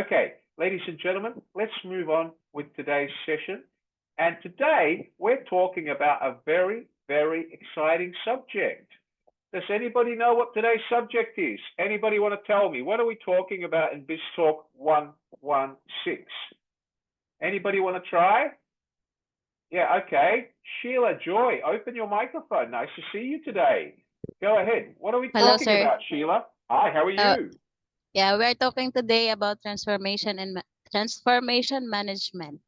Okay, ladies and gentlemen, let's move on with today's session. And today we're talking about a very, very exciting subject. Does anybody know what today's subject is? Anybody want to tell me? What are we talking about in BizTalk 116? Anybody want to try? Yeah, okay. Sheila Joy, open your microphone. Nice to see you today. Go ahead. What are we Hello, talking sir. about, Sheila? Hi, how are Uh, you? yeah, we're talking today about transformation management.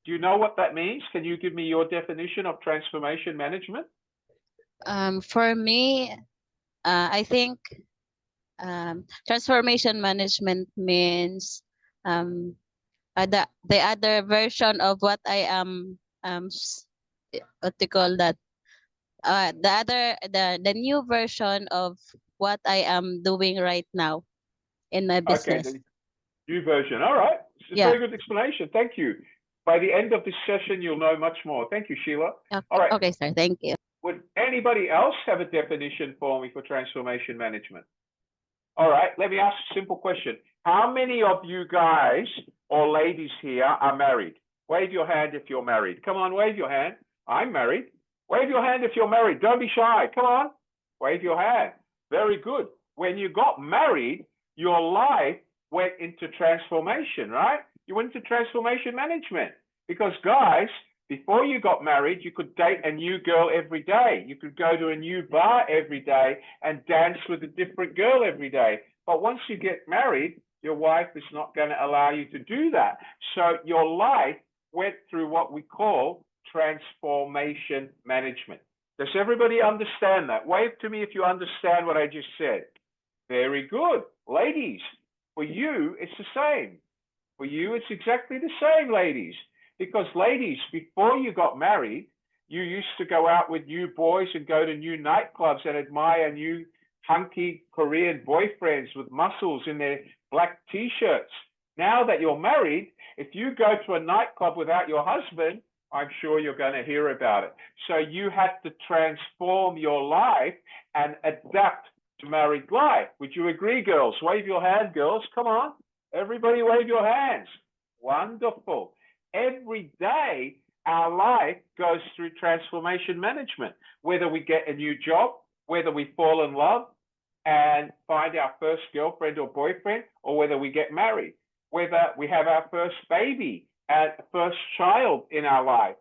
Do you know what that means? Can you give me your definition of transformation management? For me, I think transformation management means the other version of what I am what do you call that? The new version of what I am doing right now in my Okay, business. the new version. All right. It's a Yeah. very good explanation. Thank you. By the end of this session, you'll know much more. Thank you, Sheila. All Okay, right. okay, sir. Thank you. Would anybody else have a definition for me for transformation management? All right. Let me ask a simple question. How many of you guys or ladies here are married? Wave your hand if you're married. Come on, wave your hand. I'm married. Wave your hand if you're married. Don't be shy. Come on. Wave your hand. Very good. When you got married, your life went into transformation, right? You went into transformation management because, guys, before you got married, you could date a new girl every day. You could go to a new bar every day and dance with a different girl every day. But once you get married, your wife is not going to allow you to do that. So your life went through what we call transformation management. Does everybody understand that? Wave to me if you understand what I just said. Very good. Ladies, for you, it's the same. For you, it's exactly the same, ladies. Because, ladies, before you got married, you used to go out with new boys and go to new nightclubs and admire new hunky Korean boyfriends with muscles in their black T-shirts. Now that you're married, if you go to a nightclub without your husband, I'm sure you're going to hear about it. So you have to transform your life and adapt to married life. Would you agree, girls? Wave your hand, girls. Come on. Everybody wave your hands. Wonderful. Every day, our life goes through transformation management, whether we get a new job, whether we fall in love and find our first girlfriend or boyfriend, or whether we get married, whether we have our first baby and first child in our life.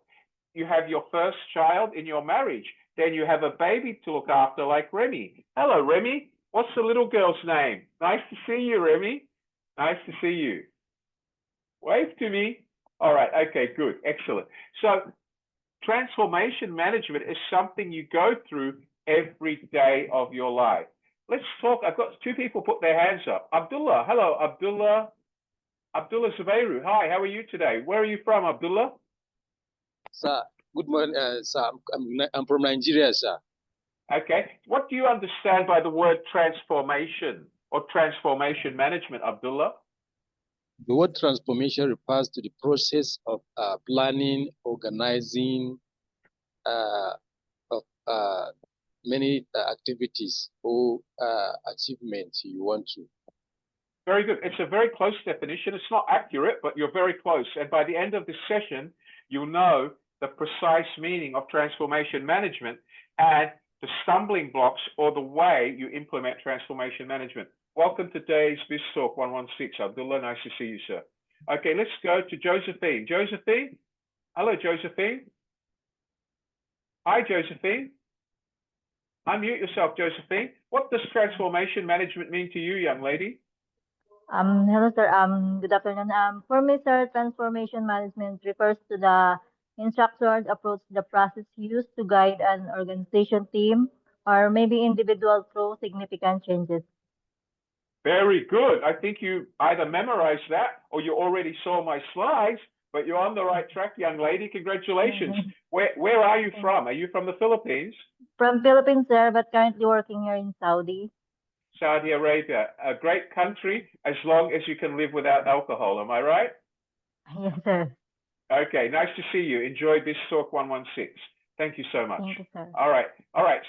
You have your first child in your marriage, then you have a baby to look after like Remy. Hello, Remy. What's the little girl's name? Nice to see you, Remy. Nice to see you. Wave to me. All right. Okay, good. Excellent. So transformation management is something you go through every day of your life. Let's talk. I've got two people put their hands up. Abdullah. Hello, Abdullah. Abdullah Zubairu. Hi, how are you today? Where are you from, Abdullah? Sir, good morning, sir. I'm from Nigeria, sir. Okay. What do you understand by the word transformation or transformation management, Abdullah? The word transformation refers to the process of planning, organizing of many activities or achievements you want to. Very good. It's a very close definition. It's not accurate, but you're very close. And by the end of this session, you'll know the precise meaning of transformation management and the stumbling blocks or the way you implement transformation management. Welcome to today's BizTalk 116. Abdullah, nice to see you, sir. Okay, let's go to Josephine. Josephine? Hello, Josephine. Hi, Josephine. Unmute yourself, Josephine. What does transformation management mean to you, young lady? Hello, sir. Good afternoon. For me, sir, transformation management refers to the instructed approach, the process used to guide an organization team or maybe individual through significant changes. Very good. I think you either memorized that or you already saw my slides, but you're on the right track, young lady. Congratulations. Where are you from? Are you from the Philippines? From Philippines, sir, but currently working here in Saudi. Saudi Arabia, a great country as long as you can live without alcohol. Am I right? Yes, sir. Okay, nice to see you. Enjoy BizTalk 116. Thank you so much. Thank you, sir. All right.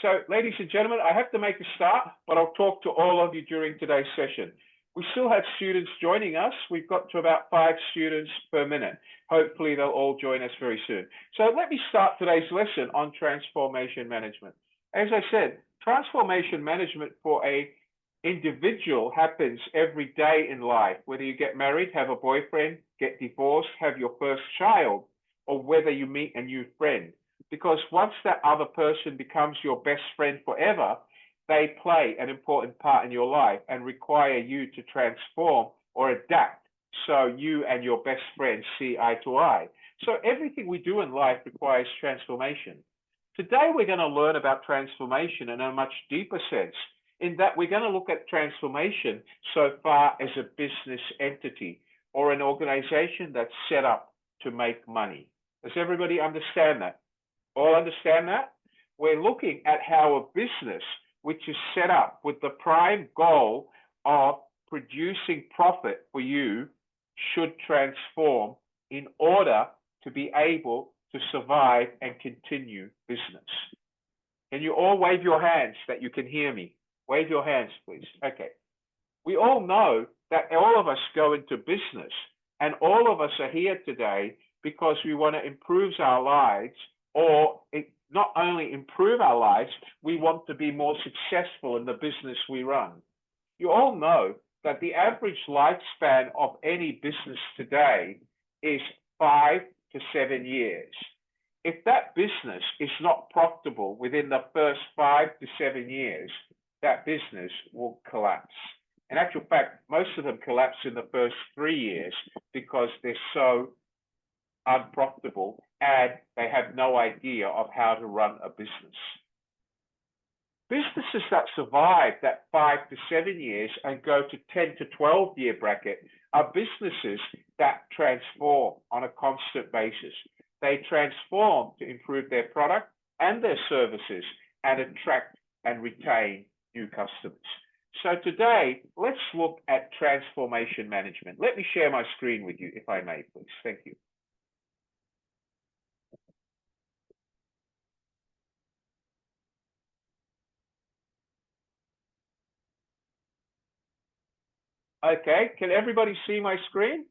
So, ladies and gentlemen, I have to make a start, but I'll talk to all of you during today's session. We still have students joining us. We've got to about 5 students per minute. Hopefully they'll all join us very soon. So let me start today's lesson on transformation management. As I said, transformation management for a individual happens every day in life, whether you get married, have a boyfriend, get divorced, have your first child, or whether you meet a new friend. Because once that other person becomes your best friend forever, they play an important part in your life and require you to transform or adapt so you and your best friend see eye to eye. So everything we do in life requires transformation. Today, we're going to learn about transformation in a much deeper sense, in that we're going to look at transformation so far as a business entity or an organization that's set up to make money. Does everybody understand that? All understand that? We're looking at how a business which is set up with the prime goal of producing profit for you should transform in order to be able to survive and continue business. Can you all wave your hands that you can hear me? Wave your hands, please. Okay. We all know that all of us go into business, and all of us are here today because we want to improve our lives, or not only improve our lives, we want to be more successful in the business we run. You all know that the average lifespan of any business today is 5 to 7 years. If that business is not profitable within the first 5 to 7 years, that business will collapse. In actual fact, most of them collapse in the first 3 years because they're so unprofitable and they have no idea of how to run a business. Businesses that survive that 5 to 7 years and go to 10 to 12 year bracket are businesses that transform on a constant basis. They transform to improve their product and their services and attract and retain new customers. So today, let's look at transformation management. Let me share my screen with you, if I may, please. Thank you. Okay, can everybody see my screen?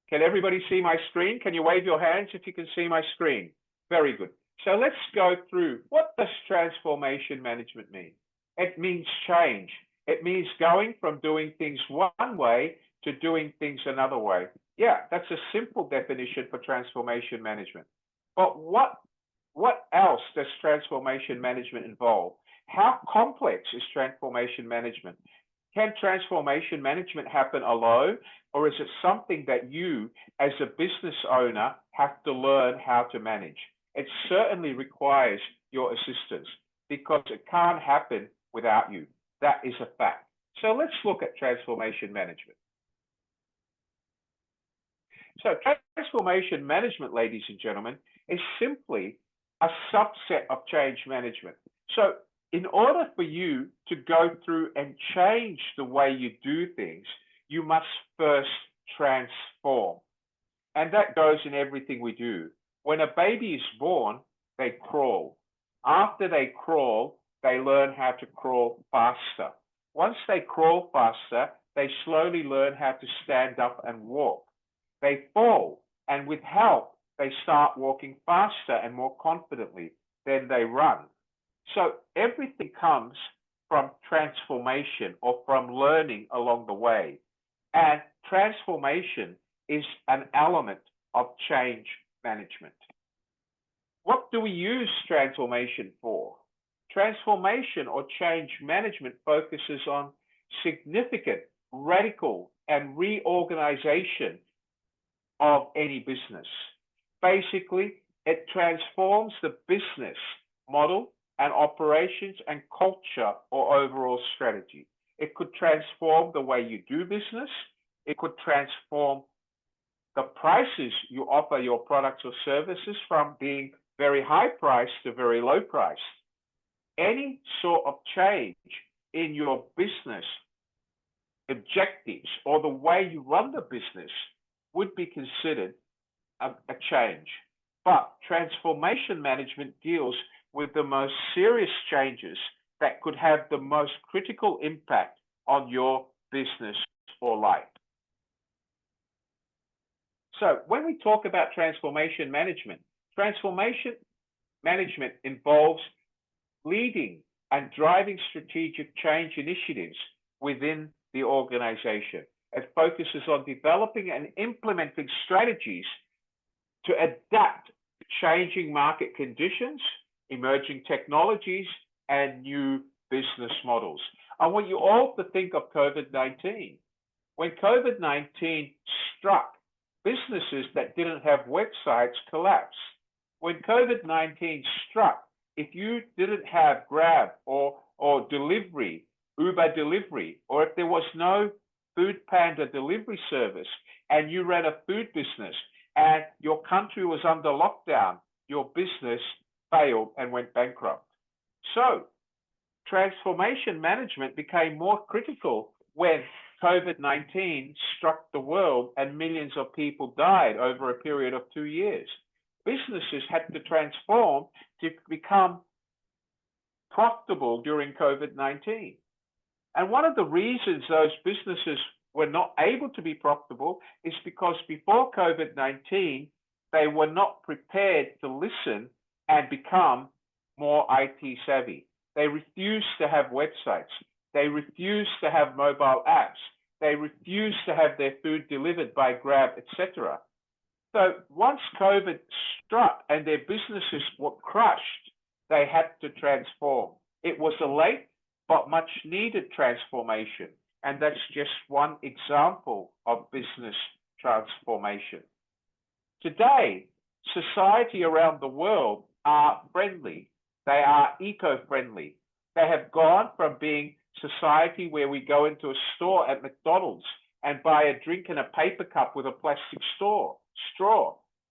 Can everybody see my screen? Can you wave your hands if you can see my screen? Very good. So let's go through, what does transformation management mean? It means change. It means going from doing things one way to doing things another way. Yeah, that's a simple definition for transformation management. But what else does transformation management involve? How complex is transformation management? Can transformation management happen alone, or is it something that you, as a business owner, have to learn how to manage? It certainly requires your assistance because it can't happen without you. That is a fact. So let's look at transformation management. So transformation management, ladies and gentlemen, is simply a subset of change management. So in order for you to go through and change the way you do things, you must first transform. And that goes in everything we do. When a baby is born, they crawl. After they crawl, they learn how to crawl faster. Once they crawl faster, they slowly learn how to stand up and walk. They fall, and with help, they start walking faster and more confidently. Then they run. So everything comes from transformation or from learning along the way. And transformation is an element of change management. What do we use transformation for? Transformation or change management focuses on significant, radical, and reorganization of any business. Basically, it transforms the business model and operations and culture or overall strategy. It could transform the way you do business. It could transform the prices you offer your products or services from being very high priced to very low priced. Any sort of change in your business objectives or the way you run the business would be considered a change. But transformation management deals with the most serious changes that could have the most critical impact on your business or life. So when we talk about transformation management involves leading and driving strategic change initiatives within the organization. It focuses on developing and implementing strategies to adapt to changing market conditions, emerging technologies, and new business models. I want you all to think of COVID-19. When COVID-19 struck, businesses that didn't have websites collapsed. When COVID-19 struck, if you didn't have Grab or delivery, Uber delivery, or if there was no Food Panda delivery service and you ran a food business and your country was under lockdown, your business failed and went bankrupt. So transformation management became more critical when COVID-19 struck the world and millions of people died over a period of 2 years. Businesses had to transform to become profitable during COVID-19. And one of the reasons those businesses were not able to be profitable is because before COVID-19, they were not prepared to listen and become more IT savvy. They refused to have websites. They refused to have mobile apps. They refused to have their food delivered by Grab, etc. So once COVID struck and their businesses were crushed, they had to transform. It was a late but much needed transformation. And that's just one example of business transformation. Today, society around the world are friendly. They are eco-friendly. They have gone from being society where we go into a store at McDonald's and buy a drink in a paper cup with a plastic straw.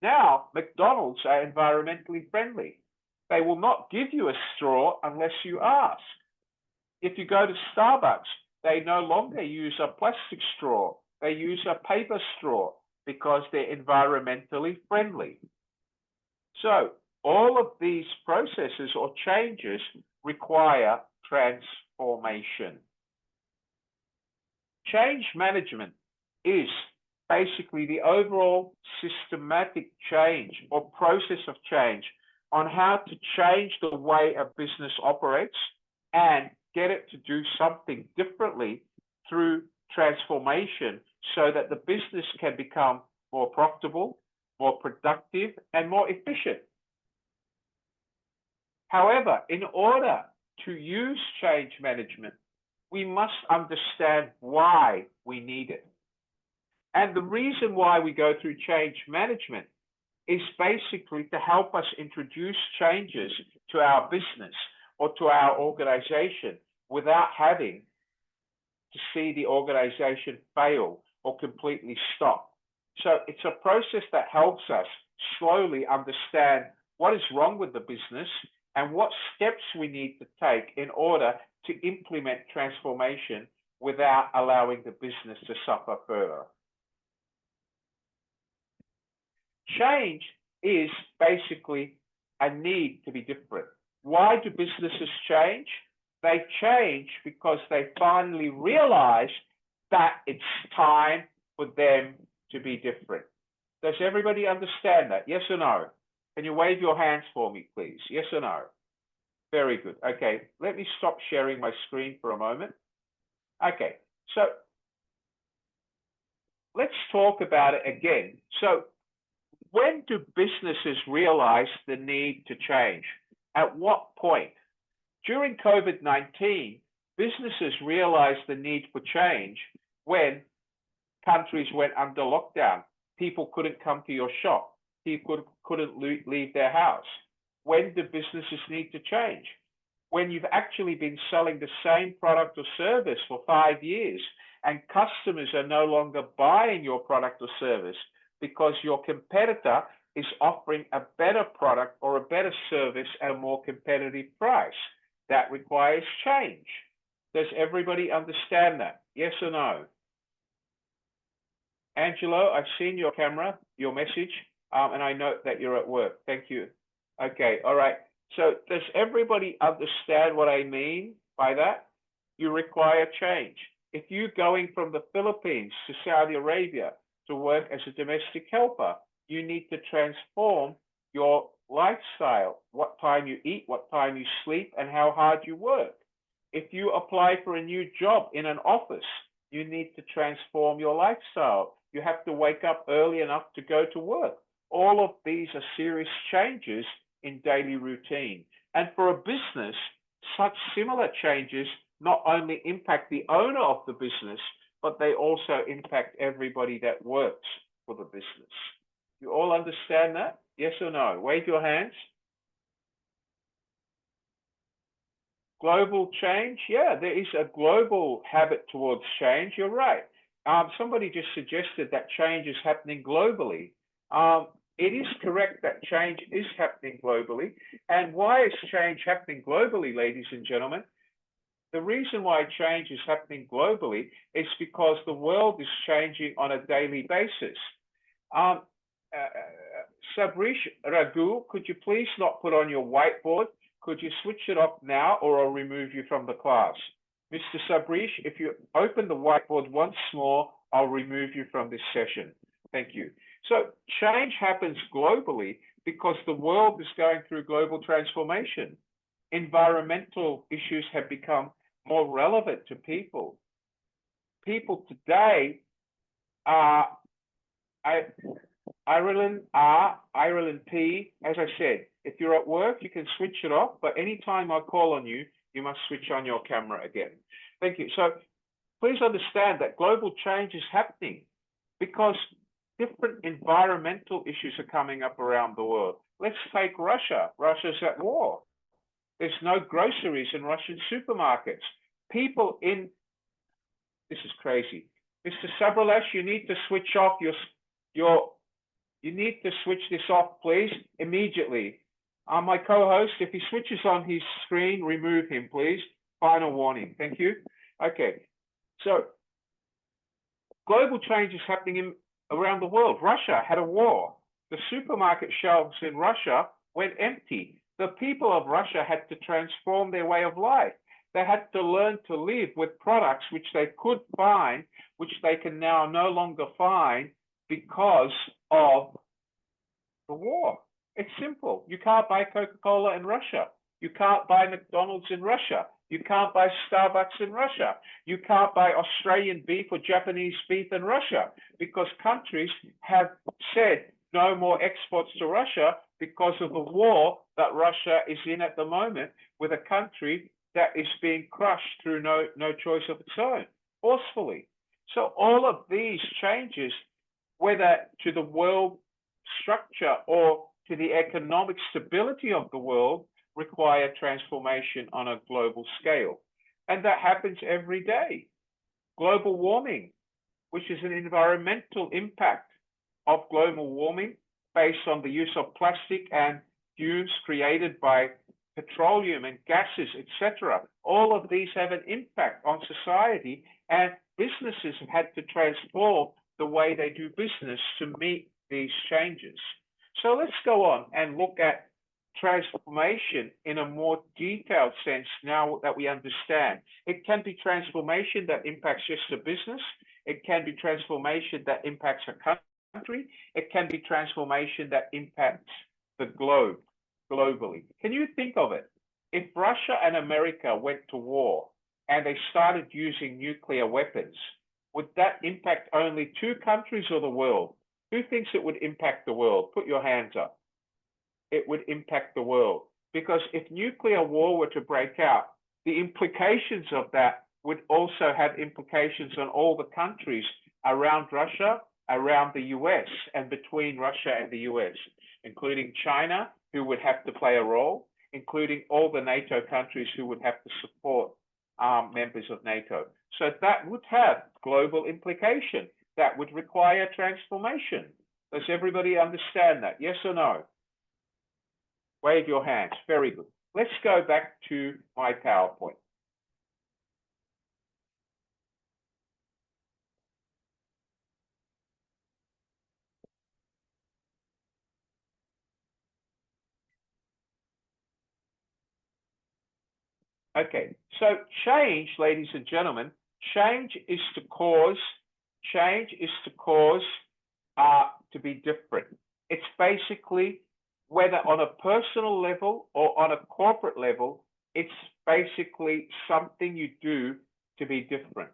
Now, McDonald's are environmentally friendly. They will not give you a straw unless you ask. If you go to Starbucks, they no longer use a plastic straw. They use a paper straw because they're environmentally friendly. So all of these processes or changes require transformation. Change management is basically the overall systematic change or process of change on how to change the way a business operates and get it to do something differently through transformation so that the business can become more profitable, more productive, and more efficient. However, in order to use change management, we must understand why we need it. And the reason why we go through change management is basically to help us introduce changes to our business or to our organization without having to see the organization fail or completely stop. So it's a process that helps us slowly understand what is wrong with the business and what steps we need to take in order to implement transformation without allowing the business to suffer further. Change is basically a need to be different. Why do businesses change? They change because they finally realize that it's time for them to be different. Does everybody understand that? Yes or no? Can you wave your hands for me, please? Yes or no? Very good. Okay, let me stop sharing my screen for a moment. Okay, so let's talk about it again. So when do businesses realize the need to change? At what point? During COVID-19, businesses realized the need for change when countries went under lockdown. People couldn't come to your shop. People couldn't leave their house. When do businesses need to change? When you've actually been selling the same product or service for 5 years and customers are no longer buying your product or service because your competitor is offering a better product or a better service at a more competitive price. That requires change. Does everybody understand that? Yes or no? Angelo, I've seen your camera, your message. And I note that you're at work. Thank you. Okay, all right. So does everybody understand what I mean by that? You require change. If you're going from the Philippines to Saudi Arabia to work as a domestic helper, you need to transform your lifestyle, what time you eat, what time you sleep, and how hard you work. If you apply for a new job in an office, you need to transform your lifestyle. You have to wake up early enough to go to work. All of these are serious changes in daily routine. And for a business, such similar changes not only impact the owner of the business, but they also impact everybody that works for the business. You all understand that? Yes or no? Wave your hands. Global change? Yeah, there is a global habit towards change. You're right. Somebody just suggested that change is happening globally. It is correct that change is happening globally. And why is change happening globally, ladies and gentlemen? The reason why change is happening globally is because the world is changing on a daily basis. Sabrish Raghu, could you please not put on your whiteboard? Could you switch it off now, or I'll remove you from the class? Mr. Sabrish, if you open the whiteboard once more, I'll remove you from this session. Thank you. So change happens globally because the world is going through global transformation. Environmental issues have become more relevant to people. People today are Ireland R, Ireland P. As I said, if you're at work, you can switch it off, but anytime I call on you, you must switch on your camera again. Thank you. So please understand that global change is happening because different environmental issues are coming up around the world. Let's take Russia. Russia's at war. There's no groceries in Russian supermarkets. People in, this is crazy. Mr. Sabralesh, you need to switch off you need to switch this off, please, immediately. My co-host, if he switches on his screen, remove him, please. Final warning. Thank you. Okay. So global change is happening around the world. Russia had a war. The supermarket shelves in Russia went empty. The people of Russia had to transform their way of life. They had to learn to live with products which they could find, which they can now no longer find because of the war. It's simple. You can't buy Coca-Cola in Russia. You can't buy McDonald's in Russia. You can't buy Starbucks in Russia. You can't buy Australian beef or Japanese beef in Russia because countries have said no more exports to Russia because of the war that Russia is in at the moment with a country that is being crushed through no choice of its own, forcefully. So all of these changes, whether to the world structure or to the economic stability of the world, require transformation on a global scale. And that happens every day. Global warming, which is an environmental impact of global warming based on the use of plastic and fumes created by petroleum and gases, etc. All of these have an impact on society, and businesses have had to transform the way they do business to meet these changes. So let's go on and look at transformation in a more detailed sense now that we understand. It can be transformation that impacts just a business. It can be transformation that impacts a country. It can be transformation that impacts the globe, globally. Can you think of it? If Russia and America went to war and they started using nuclear weapons, would that impact only two countries or the world? Who thinks it would impact the world? Put your hands up. It would impact the world. Because if nuclear war were to break out, the implications of that would also have implications on all the countries around Russia, around the US, and between Russia and the US, including China, who would have to play a role, including all the NATO countries who would have to support members of NATO. So that would have global implication. That would require transformation. Does everybody understand that? Yes or no? Wave your hands. Very good. Let's go back to my PowerPoint. Okay, so change, ladies and gentlemen, change is to cause to be different. It's basically, whether on a personal level or on a corporate level, it's basically something you do to be different.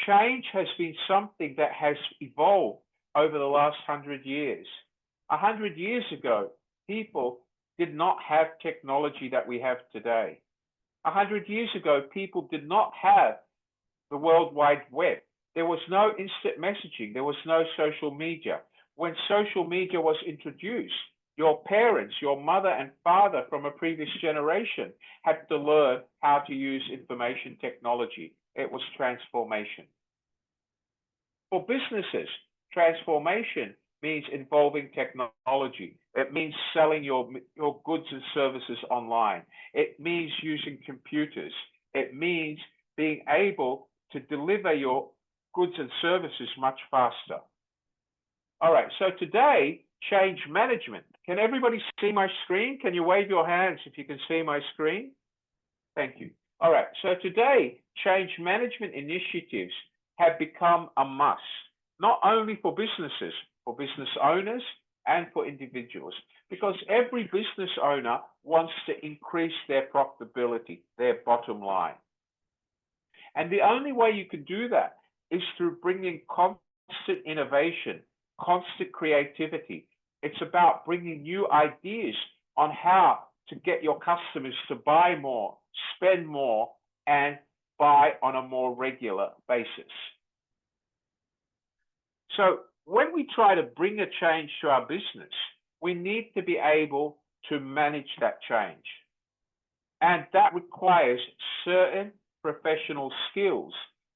Change has been something that has evolved over the last 100 years. 100 years ago, people did not have technology that we have today. 100 years ago, people did not have the World Wide Web. There was no instant messaging. There was no social media. When social media was introduced, your parents, your mother and father from a previous generation had to learn how to use information technology. It was transformation. For businesses, transformation means involving technology. It means selling your goods and services online. It means using computers. It means being able to deliver your goods and services much faster. All right, so today, change management. Can everybody see my screen? Can you wave your hands if you can see my screen? Thank you. All right, so today, change management initiatives have become a must, not only for businesses, for business owners and for individuals, because every business owner wants to increase their profitability, their bottom line. And the only way you can do that is through bringing constant innovation, constant creativity. It's about bringing new ideas on how to get your customers to buy more, spend more, and buy on a more regular basis. So when we try to bring a change to our business, we need to be able to manage that change. And that requires certain professional skills,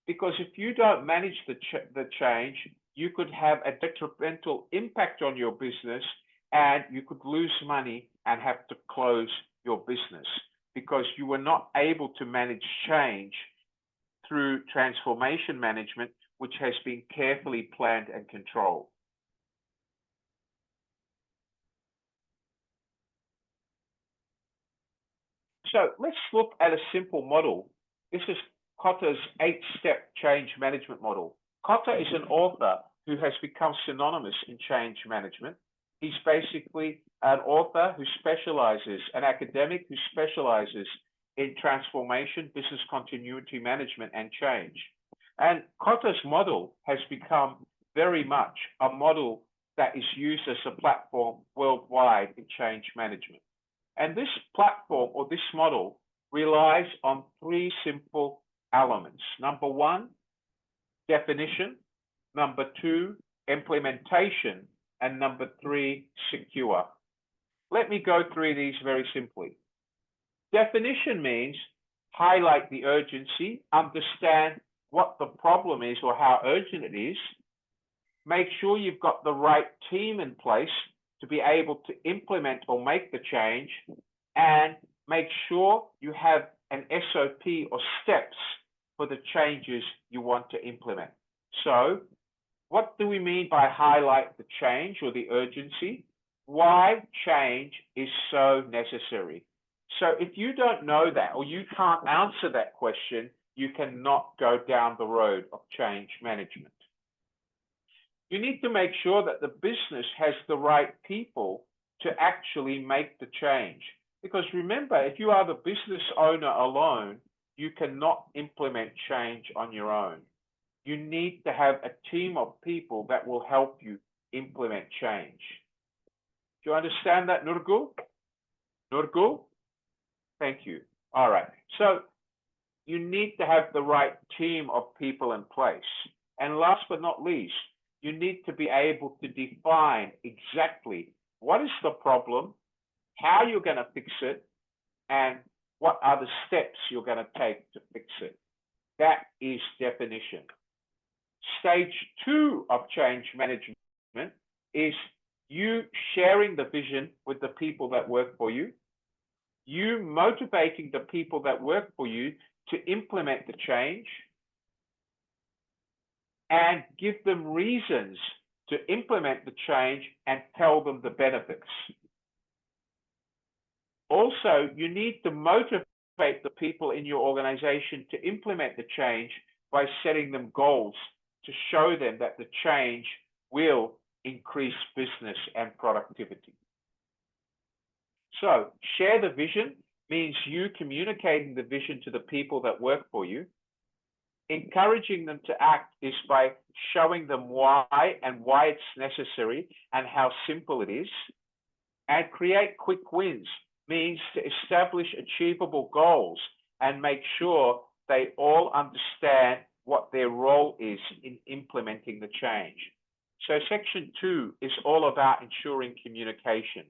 because if you don't manage the change, you could have a detrimental impact on your business, and you could lose money and have to close your business because you were not able to manage change through transformation management, which has been carefully planned and controlled. So let's look at a simple model. This is Kotter's 8-step change management model. Kotter is an author who has become synonymous in change management. He's basically an author who specializes, an academic who specializes in transformation, business continuity management, and change. And Kotter's model has become very much a model that is used as a platform worldwide in change management. And this platform or this model relies on 3 simple elements. Number 1, definition. Number 2, implementation. And number 3, secure. Let me go through these very simply. Definition means highlight the urgency, understand what the problem is or how urgent it is, make sure you've got the right team in place to be able to implement or make the change, and make sure you have an SOP or steps for the changes you want to implement. So what do we mean by highlight the change or the urgency? Why change is so necessary. So if you don't know that, or you can't answer that question, you cannot go down the road of change management. You need to make sure that the business has the right people to actually make the change. Because remember, if you are the business owner alone, you cannot implement change on your own. You need to have a team of people that will help you implement change. Do you understand that, Nurgul? Nurgul? Thank you. All right. So you need to have the right team of people in place. And last but not least, you need to be able to define exactly what is the problem, how you're going to fix it, and what are the steps you're going to take to fix it. That is definition. Stage 2 of change management is you sharing the vision with the people that work for you, you motivating the people that work for you to implement the change, and give them reasons to implement the change and tell them the benefits. Also, you need to motivate motivate the people in your organization to implement the change by setting them goals to show them that the change will increase business and productivity. So, share the vision means you communicating the vision to the people that work for you. Encouraging them to act is by showing them why and why it's necessary and how simple it is. And create quick wins means to establish achievable goals and make sure they all understand what their role is in implementing the change. So section 2 is all about ensuring communication.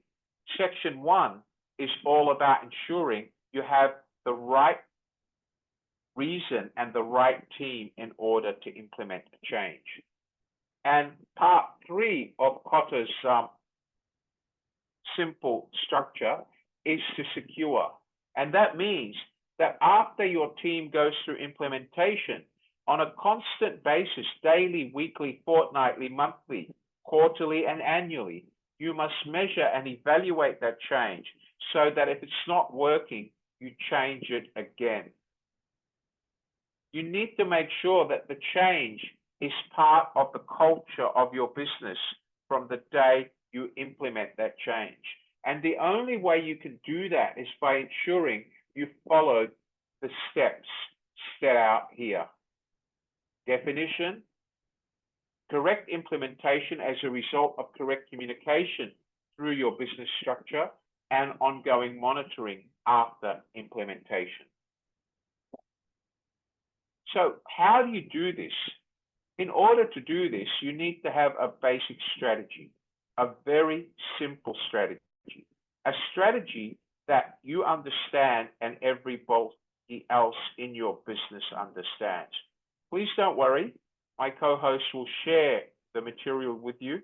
Section 1 is all about ensuring you have the right reason and the right team in order to implement the change. And part 3 of Kotter's simple structure is to secure. And that means that after your team goes through implementation, on a constant basis, daily, weekly, fortnightly, monthly, quarterly, and annually, you must measure and evaluate that change so that if it's not working, you change it again. You need to make sure that the change is part of the culture of your business from the day you implement that change. And the only way you can do that is by ensuring you followed the steps set out here. Definition, correct implementation as a result of correct communication through your business structure, and ongoing monitoring after implementation. So how do you do this? In order to do this, you need to have a basic strategy, a very simple strategy, a strategy that you understand and everybody else in your business understands. Please don't worry, my co-host will share the material with you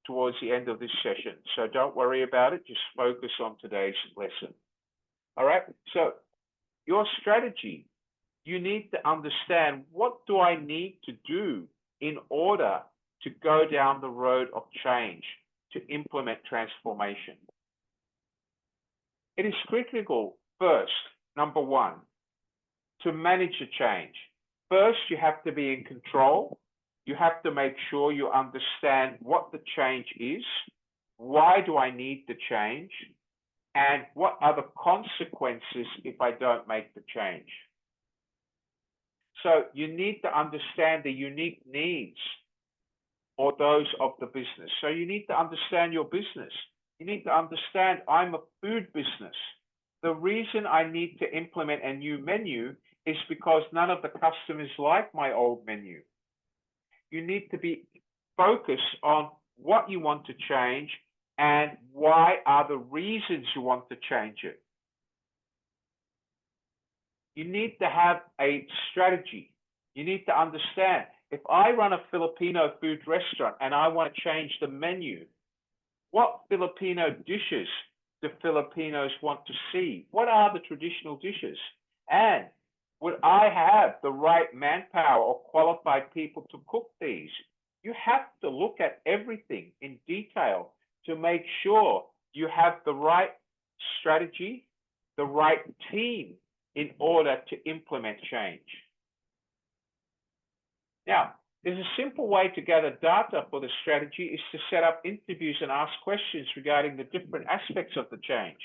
towards the end of this session. So don't worry about it, just focus on today's lesson. All right, so your strategy, you need to understand, what do I need to do in order to go down the road of change, to implement transformation? It is critical first, number one, to manage the change. First, you have to be in control. You have to make sure you understand what the change is, why do I need the change, and what are the consequences if I don't make the change. So you need to understand the unique needs or those of the business. So you need to understand your business. You need to understand, I'm a food business. The reason I need to implement a new menu is because none of the customers like my old menu. You need to be focused on what you want to change and why are the reasons you want to change it. You need to have a strategy. You need to understand, if I run a Filipino food restaurant and I want to change the menu, what Filipino dishes do Filipinos want to see? What are the traditional dishes? And would I have the right manpower or qualified people to cook these? You have to look at everything in detail to make sure you have the right strategy, the right team in order to implement change. Now, there's a simple way to gather data for the strategy is to set up interviews and ask questions regarding the different aspects of the change.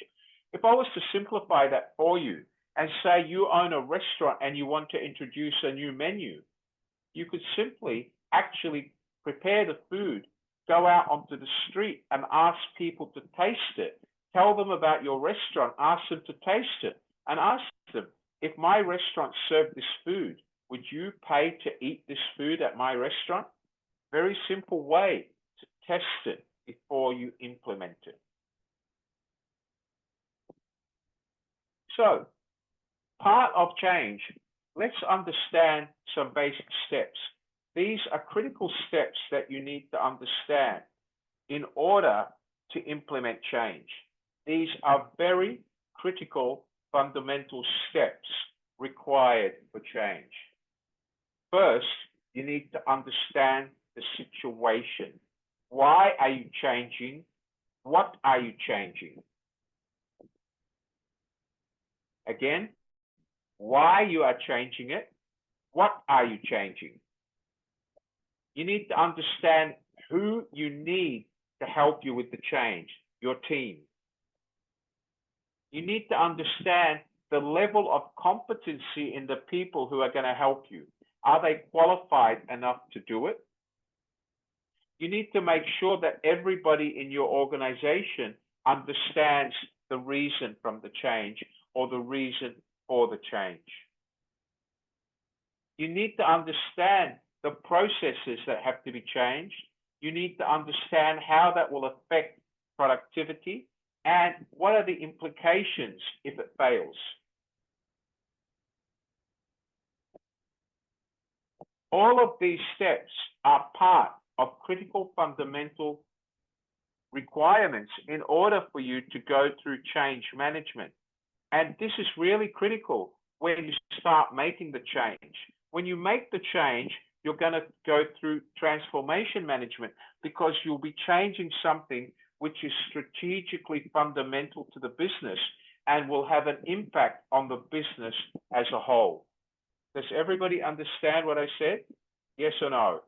If I was to simplify that for you and say you own a restaurant and you want to introduce a new menu, you could simply actually prepare the food, go out onto the street and ask people to taste it, tell them about your restaurant, ask them to taste it, and ask them, if my restaurant served this food, would you pay to eat this food at my restaurant? Very simple way to test it before you implement it. So, part of change, let's understand some basic steps. These are critical steps that you need to understand in order to implement change. These are very critical, fundamental steps required for change. First, you need to understand the situation. Why are you changing? What are you changing? Again, why you are changing it, what are you changing? You need to understand who you need to help you with the change, your team. You need to understand the level of competency in the people who are going to help you. Are they qualified enough to do it? You need to make sure that everybody in your organization understands the reason from the change or the reason for the change. You need to understand the processes that have to be changed. You need to understand how that will affect productivity and what are the implications if it fails. All of these steps are part of critical fundamental requirements in order for you to go through change management. And this is really critical when you start making the change. When you make the change, you're going to go through transformation management because you'll be changing something which is strategically fundamental to the business and will have an impact on the business as a whole. Does everybody understand what I said? Yes or no?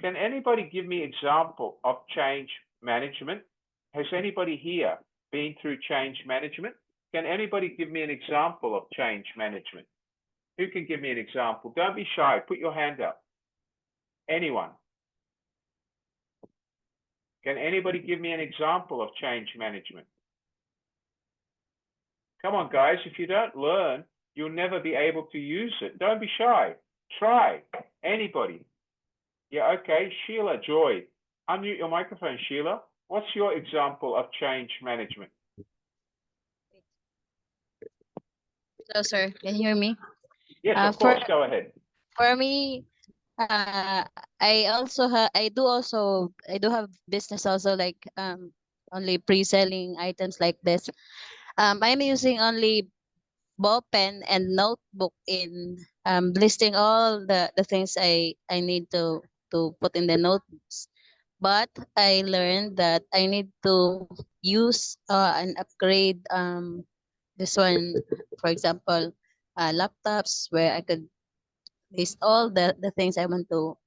Can anybody give me an example of change management? Has anybody here been through change management? Can anybody give me an example of change management? Who can give me an example? Don't be shy. Put your hand up. Anyone? Can anybody give me an example of change management? Come on, guys. If you don't learn, you'll never be able to use it. Don't be shy. Try. Anybody? Yeah, okay. Sheila Joy. Unmute your microphone, Sheila. What's your example of change management? Hello, sir. Can you hear me? Yes, of course. Go ahead. For me, I do have business also, like only pre-selling items like this. I'm using only ball pen and notebook in listing all the things I need to put in the notes. But I learned that I need to use and upgrade this one, for example, laptops where I could list all the things I want to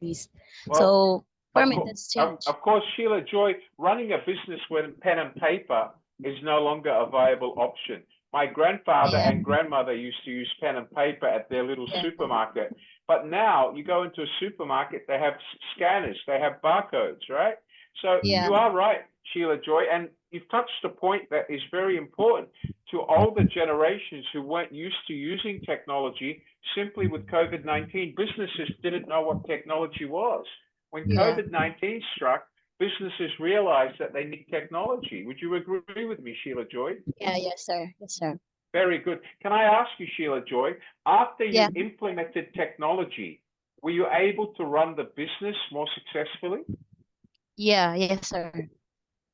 list. Well, So for me, that's changed. Of course, Sheila Joy, running a business with pen and paper is no longer a viable option. My grandfather and grandmother used to use pen and paper at their little supermarket. But now you go into a supermarket, they have scanners, they have barcodes, right? So you are right, Sheila Joy, and you've touched a point that is very important to older generations who weren't used to using technology. Simply with COVID-19, businesses didn't know what technology was. When COVID-19 struck, businesses realized that they need technology. Would you agree with me, Sheila Joy? Yeah, yes, sir. Yes, sir. Very good. Can I ask you, Sheila Joy, after you implemented technology, were you able to run the business more successfully? Yeah, yes, sir.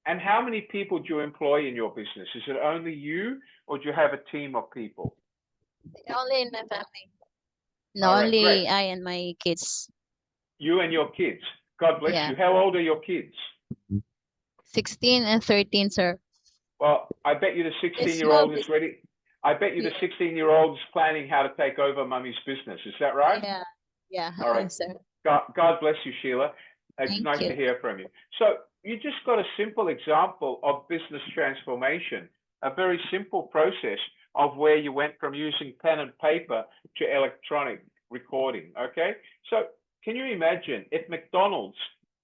And how many people do you employ in your business? Is it only you, or do you have a team of people? Only in my family. No, All right, only great. I and my kids. You and your kids. God bless you. How old are your kids? 16 and 13, sir. Well, I bet you the 16-year-old is ready. I bet you the 16-year-old is planning how to take over mummy's business. Is that right? Yeah. Yeah. All right. Sir. God bless you, Sheila. It's Thank nice you. to hear from you. So you just got a simple example of business transformation, a very simple process of where you went from using pen and paper to electronic recording, okay? So can you imagine if McDonald's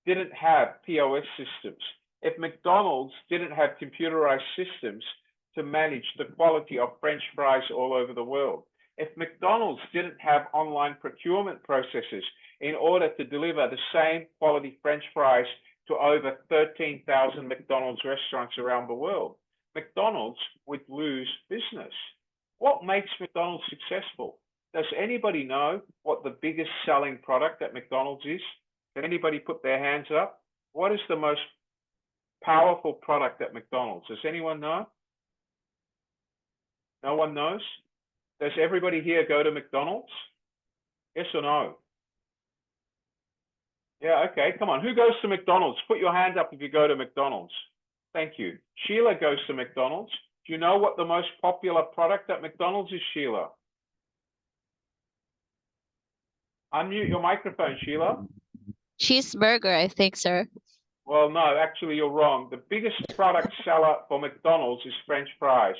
didn't have POS systems, if McDonald's didn't have computerized systems to manage the quality of French fries all over the world, if McDonald's didn't have online procurement processes in order to deliver the same quality French fries to over 13,000 McDonald's restaurants around the world, McDonald's would lose business. What makes McDonald's successful? Does anybody know what the biggest selling product at McDonald's is? Can anybody put their hands up? What is the most powerful product at McDonald's? Does anyone know? No one knows? Does everybody here go to McDonald's? Yes or no? Yeah, okay, come on. Who goes to McDonald's? Put your hand up if you go to McDonald's. Thank you. Sheila goes to McDonald's. Do you know what the most popular product at McDonald's is, Sheila? Unmute your microphone, Sheila. Cheeseburger, I think, sir. Well, no, actually you're wrong. The biggest product seller for McDonald's is French fries.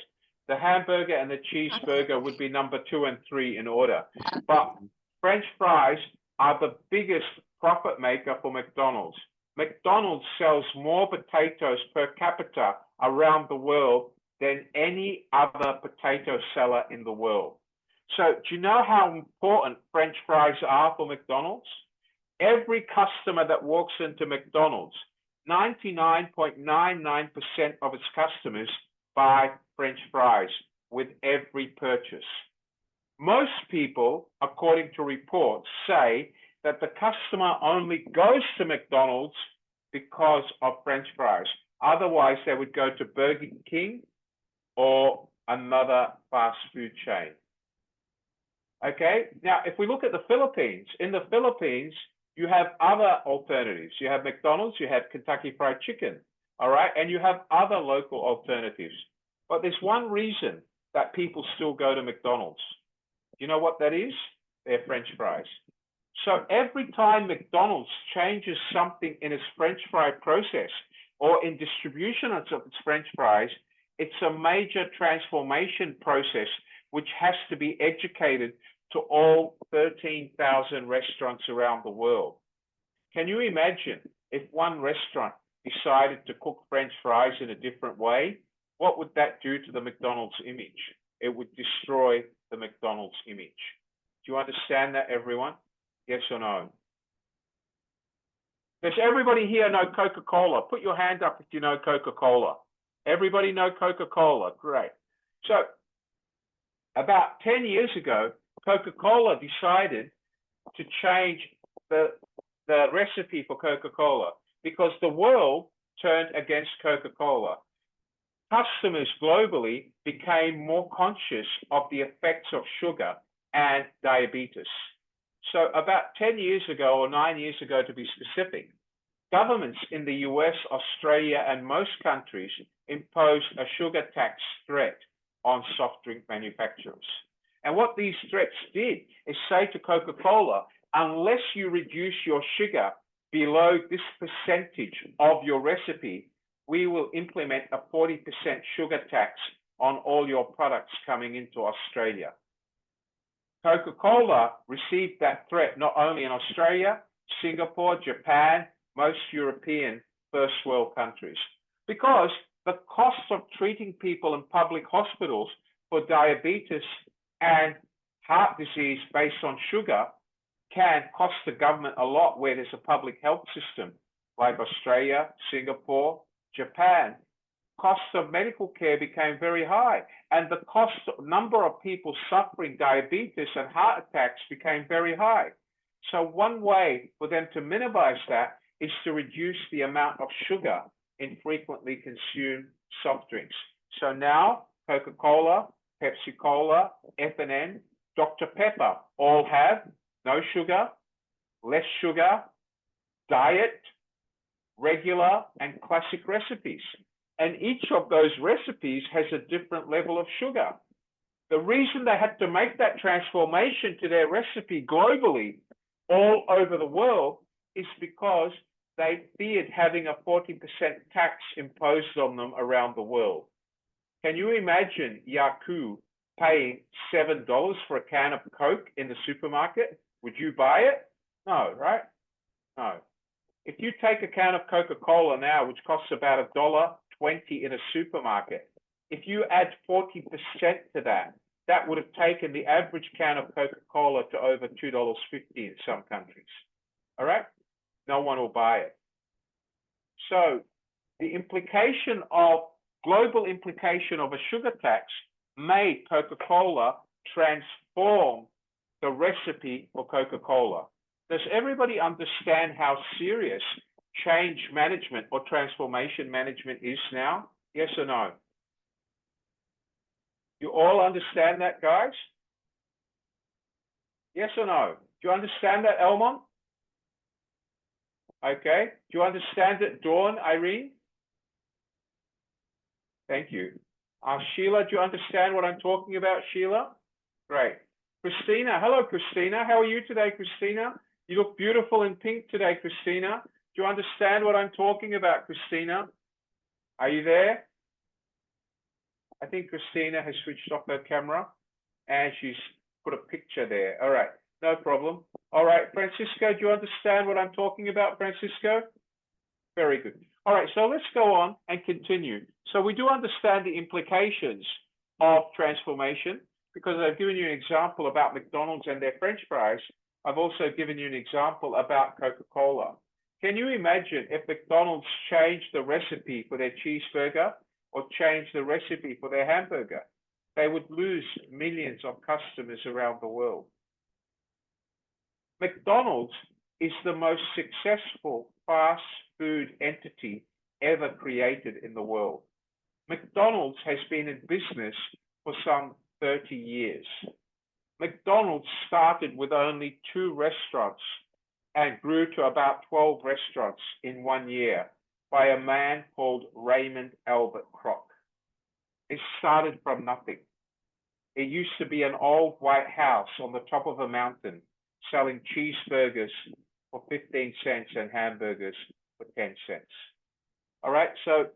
The hamburger and the cheeseburger would be number 2 and 3 in order. But French fries are the biggest profit maker for McDonald's. McDonald's sells more potatoes per capita around the world than any other potato seller in the world. So do you know how important French fries are for McDonald's? Every customer that walks into McDonald's, 99.99% of its customers buy French fries with every purchase. Most people, according to reports, say that the customer only goes to McDonald's because of French fries. Otherwise, they would go to Burger King or another fast food chain. Okay, now if we look at the Philippines, in the Philippines, you have other alternatives. You have McDonald's, you have Kentucky Fried Chicken, all right? And you have other local alternatives. But there's one reason that people still go to McDonald's. You know what that is? They're French fries. So every time McDonald's changes something in its French fry process or in distribution of its French fries, it's a major transformation process which has to be educated to all 13,000 restaurants around the world. Can you imagine if one restaurant decided to cook French fries in a different way? What would that do to the McDonald's image? It would destroy the McDonald's image. Do you understand that, everyone? Yes or no? Does everybody here know Coca-Cola? Put your hand up if you know Coca-Cola. Everybody know Coca-Cola? Great. So about 10 years ago, Coca-Cola decided to change the recipe for Coca-Cola because the world turned against Coca-Cola. Customers globally became more conscious of the effects of sugar and diabetes. So about 10 years ago, or 9 years ago to be specific, governments in the US, Australia, and most countries imposed a sugar tax threat on soft drink manufacturers. And what these threats did is say to Coca-Cola, unless you reduce your sugar below this percentage of your recipe, we will implement a 40% sugar tax on all your products coming into Australia. Coca-Cola received that threat not only in Australia, Singapore, Japan, most European first world countries, because the cost of treating people in public hospitals for diabetes and heart disease based on sugar can cost the government a lot where there's a public health system like Australia, Singapore, Japan. Costs of medical care became very high, and the number of people suffering diabetes and heart attacks became very high. So one way for them to minimize that is to reduce the amount of sugar in frequently consumed soft drinks. So now Coca-Cola, Pepsi-Cola, F&N, Dr. Pepper all have no sugar, less sugar, diet, regular, and classic recipes. And each of those recipes has a different level of sugar. The reason they had to make that transformation to their recipe globally, all over the world, is because they feared having a 40% tax imposed on them around the world. Can you imagine Yaku paying $7 for a can of Coke in the supermarket? Would you buy it? No, right? No. If you take a can of Coca-Cola now, which costs about $1.20 in a supermarket, if you add 40% to that, that would have taken the average can of Coca-Cola to over $2.50 in some countries. All right? No one will buy it. So the implication of, global implication of a sugar tax made Coca-Cola transform the recipe for Coca-Cola. Does everybody understand how serious change management or transformation management is now? Yes or no? You all understand that, guys? Yes or no? Do you understand that, Elmon? Okay. Do you understand it, Dawn, Irene? Thank you. Sheila, do you understand what I'm talking about, Sheila? Great. Christina, hello, Christina. How are you today, Christina? You look beautiful in pink today, Christina. Do you understand what I'm talking about, Christina? Are you there? I think Christina has switched off her camera and she's put a picture there. All right, no problem. All right, Francisco, do you understand what I'm talking about, Francisco? Very good. All right, so let's go on and continue. So we do understand the implications of transformation because I've given you an example about McDonald's and their French fries. I've also given you an example about Coca-Cola. Can you imagine if McDonald's changed the recipe for their cheeseburger or changed the recipe for their hamburger? They would lose millions of customers around the world. McDonald's is the most successful fast food entity ever created in the world. McDonald's has been in business for some 30 years. McDonald's started with only 2 restaurants and grew to about 12 restaurants in 1 year by a man called Raymond Albert Kroc. It started from nothing. It used to be an old white house on the top of a mountain selling cheeseburgers for 15 cents and hamburgers for 10 cents. All right, so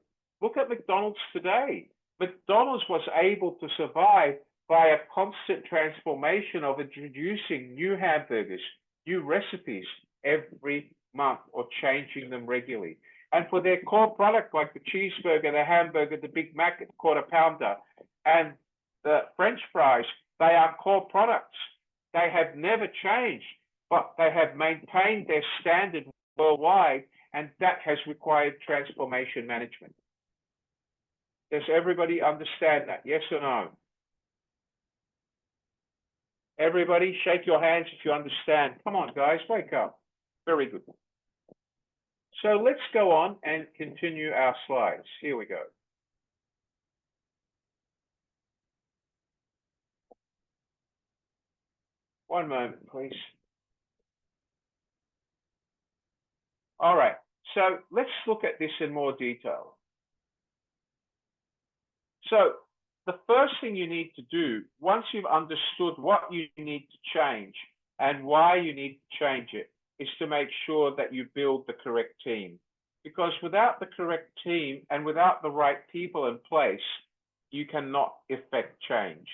look at McDonald's today. McDonald's was able to survive by a constant transformation of introducing new hamburgers, new recipes every month or changing them regularly. And for their core product like the cheeseburger, the hamburger, the Big Mac, the quarter pounder, and the French fries, they are core products. They have never changed, but they have maintained their standard worldwide, and that has required transformation management. Does everybody understand that? Yes or no? Everybody, shake your hands if you understand. Come on, guys, wake up. Very good. So let's go on and continue our slides. Here we go. One moment, please. All right, so let's look at this in more detail. So the first thing you need to do, once you've understood what you need to change and why you need to change it, is to make sure that you build the correct team. Because without the correct team and without the right people in place, you cannot effect change.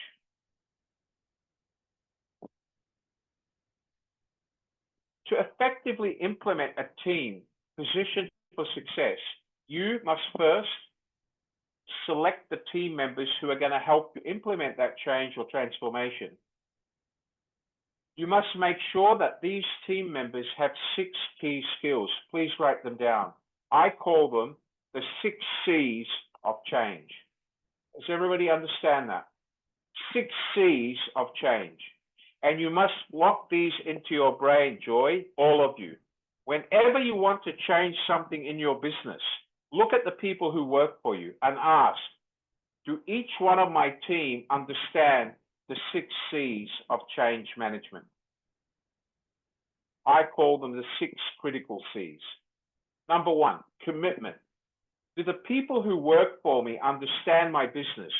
To effectively implement a team positioned for success, you must first select the team members who are going to help you implement that change or transformation. You must make sure that these team members have 6 key skills. Please write them down. I call them the 6 C's of change. Does everybody understand that? 6 C's of change. And you must lock these into your brain, Joy, all of you. Whenever you want to change something in your business, look at the people who work for you and ask, do each one of my team understand the 6 C's of change management? I call them the 6 critical C's. Number 1, commitment. Do the people who work for me understand my business?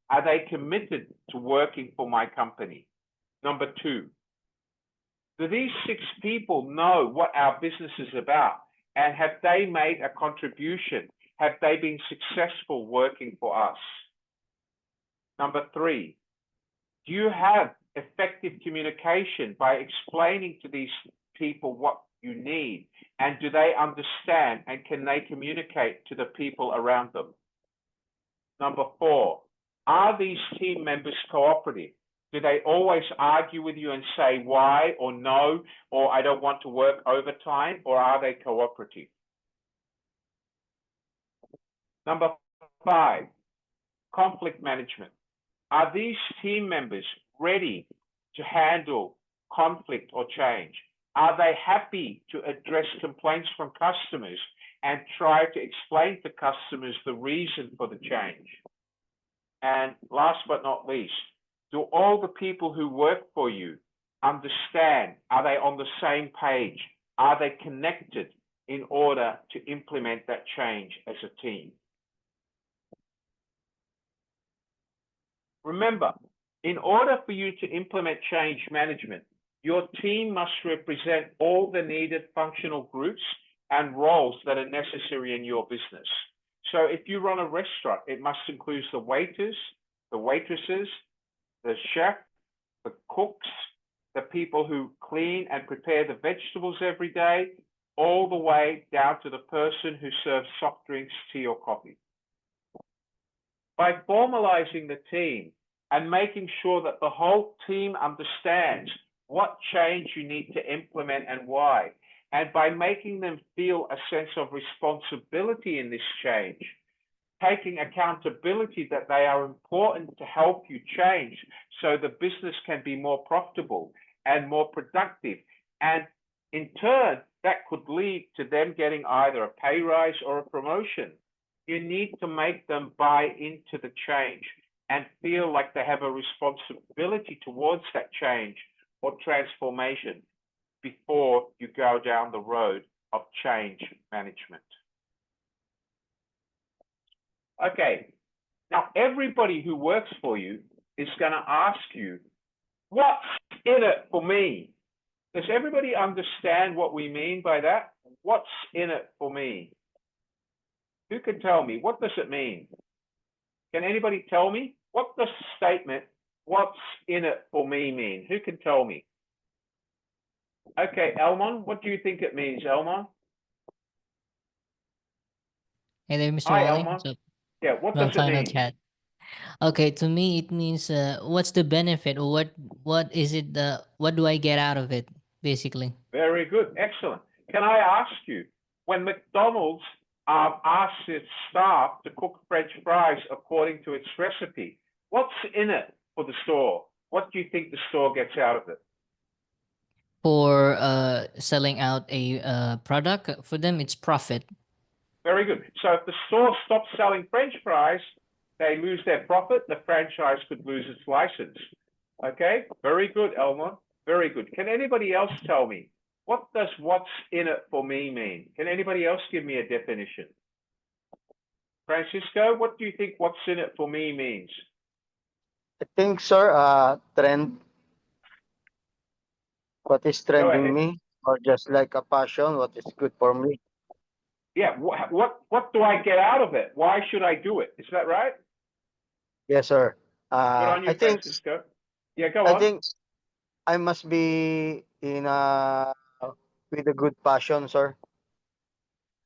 Are they committed to working for my company? Number 2, do these 6 people know what our business is about? And have they made a contribution? Have they been successful working for us? Number 3, do you have effective communication by explaining to these people what you need? And do they understand and can they communicate to the people around them? Number 4, are these team members cooperative? Do they always argue with you and say why or no, or I don't want to work overtime, or are they cooperative? Number 5, conflict management. Are these team members ready to handle conflict or change? Are they happy to address complaints from customers and try to explain to customers the reason for the change? And last but not least, do all the people who work for you understand? Are they on the same page? Are they connected in order to implement that change as a team? Remember, in order for you to implement change management, your team must represent all the needed functional groups and roles that are necessary in your business. So if you run a restaurant, it must include the waiters, the waitresses, the chef, the cooks, the people who clean and prepare the vegetables every day, all the way down to the person who serves soft drinks, tea, or coffee. By formalizing the team and making sure that the whole team understands what change you need to implement and why, and by making them feel a sense of responsibility in this change, taking accountability that they are important to help you change so the business can be more profitable and more productive. And in turn, that could lead to them getting either a pay rise or a promotion. You need to make them buy into the change and feel like they have a responsibility towards that change or transformation before you go down the road of change management. Okay, now everybody who works for you is going to ask you, what's in it for me? Does everybody understand what we mean by that? What's in it for me? Who can tell me? What does it mean? Can anybody tell me? What does the statement, what's in it for me, mean? Who can tell me? Okay, Elmon, what do you think it means, Elmon? Hey there, Mr. Hi, Wally. Elmon. What's up? Yeah, what Long does it time no mean? chat. Okay, to me it means what's the benefit, or what is it, what do I get out of it, basically? Very good, excellent. Can I ask you, when McDonald's asks its staff to cook French fries according to its recipe, what's in it for the store? What do you think the store gets out of it? For selling out a product for them, it's profit. Very good. So if the store stops selling French fries, they lose their profit. The franchise could lose its license. Okay, very good, Elmon. Very good. Can anybody else tell me, what does what's in it for me mean? Can anybody else give me a definition? Francisco, what do you think what's in it for me means? I think, sir, trend. What is trending ahead. me, or just like a passion? What is good for me? Yeah, what do I get out of it? Why should I do it? Is that right? Yes, sir. Good on you, I think Francisco. Yeah, go I on. think I must be in with a good passion, sir.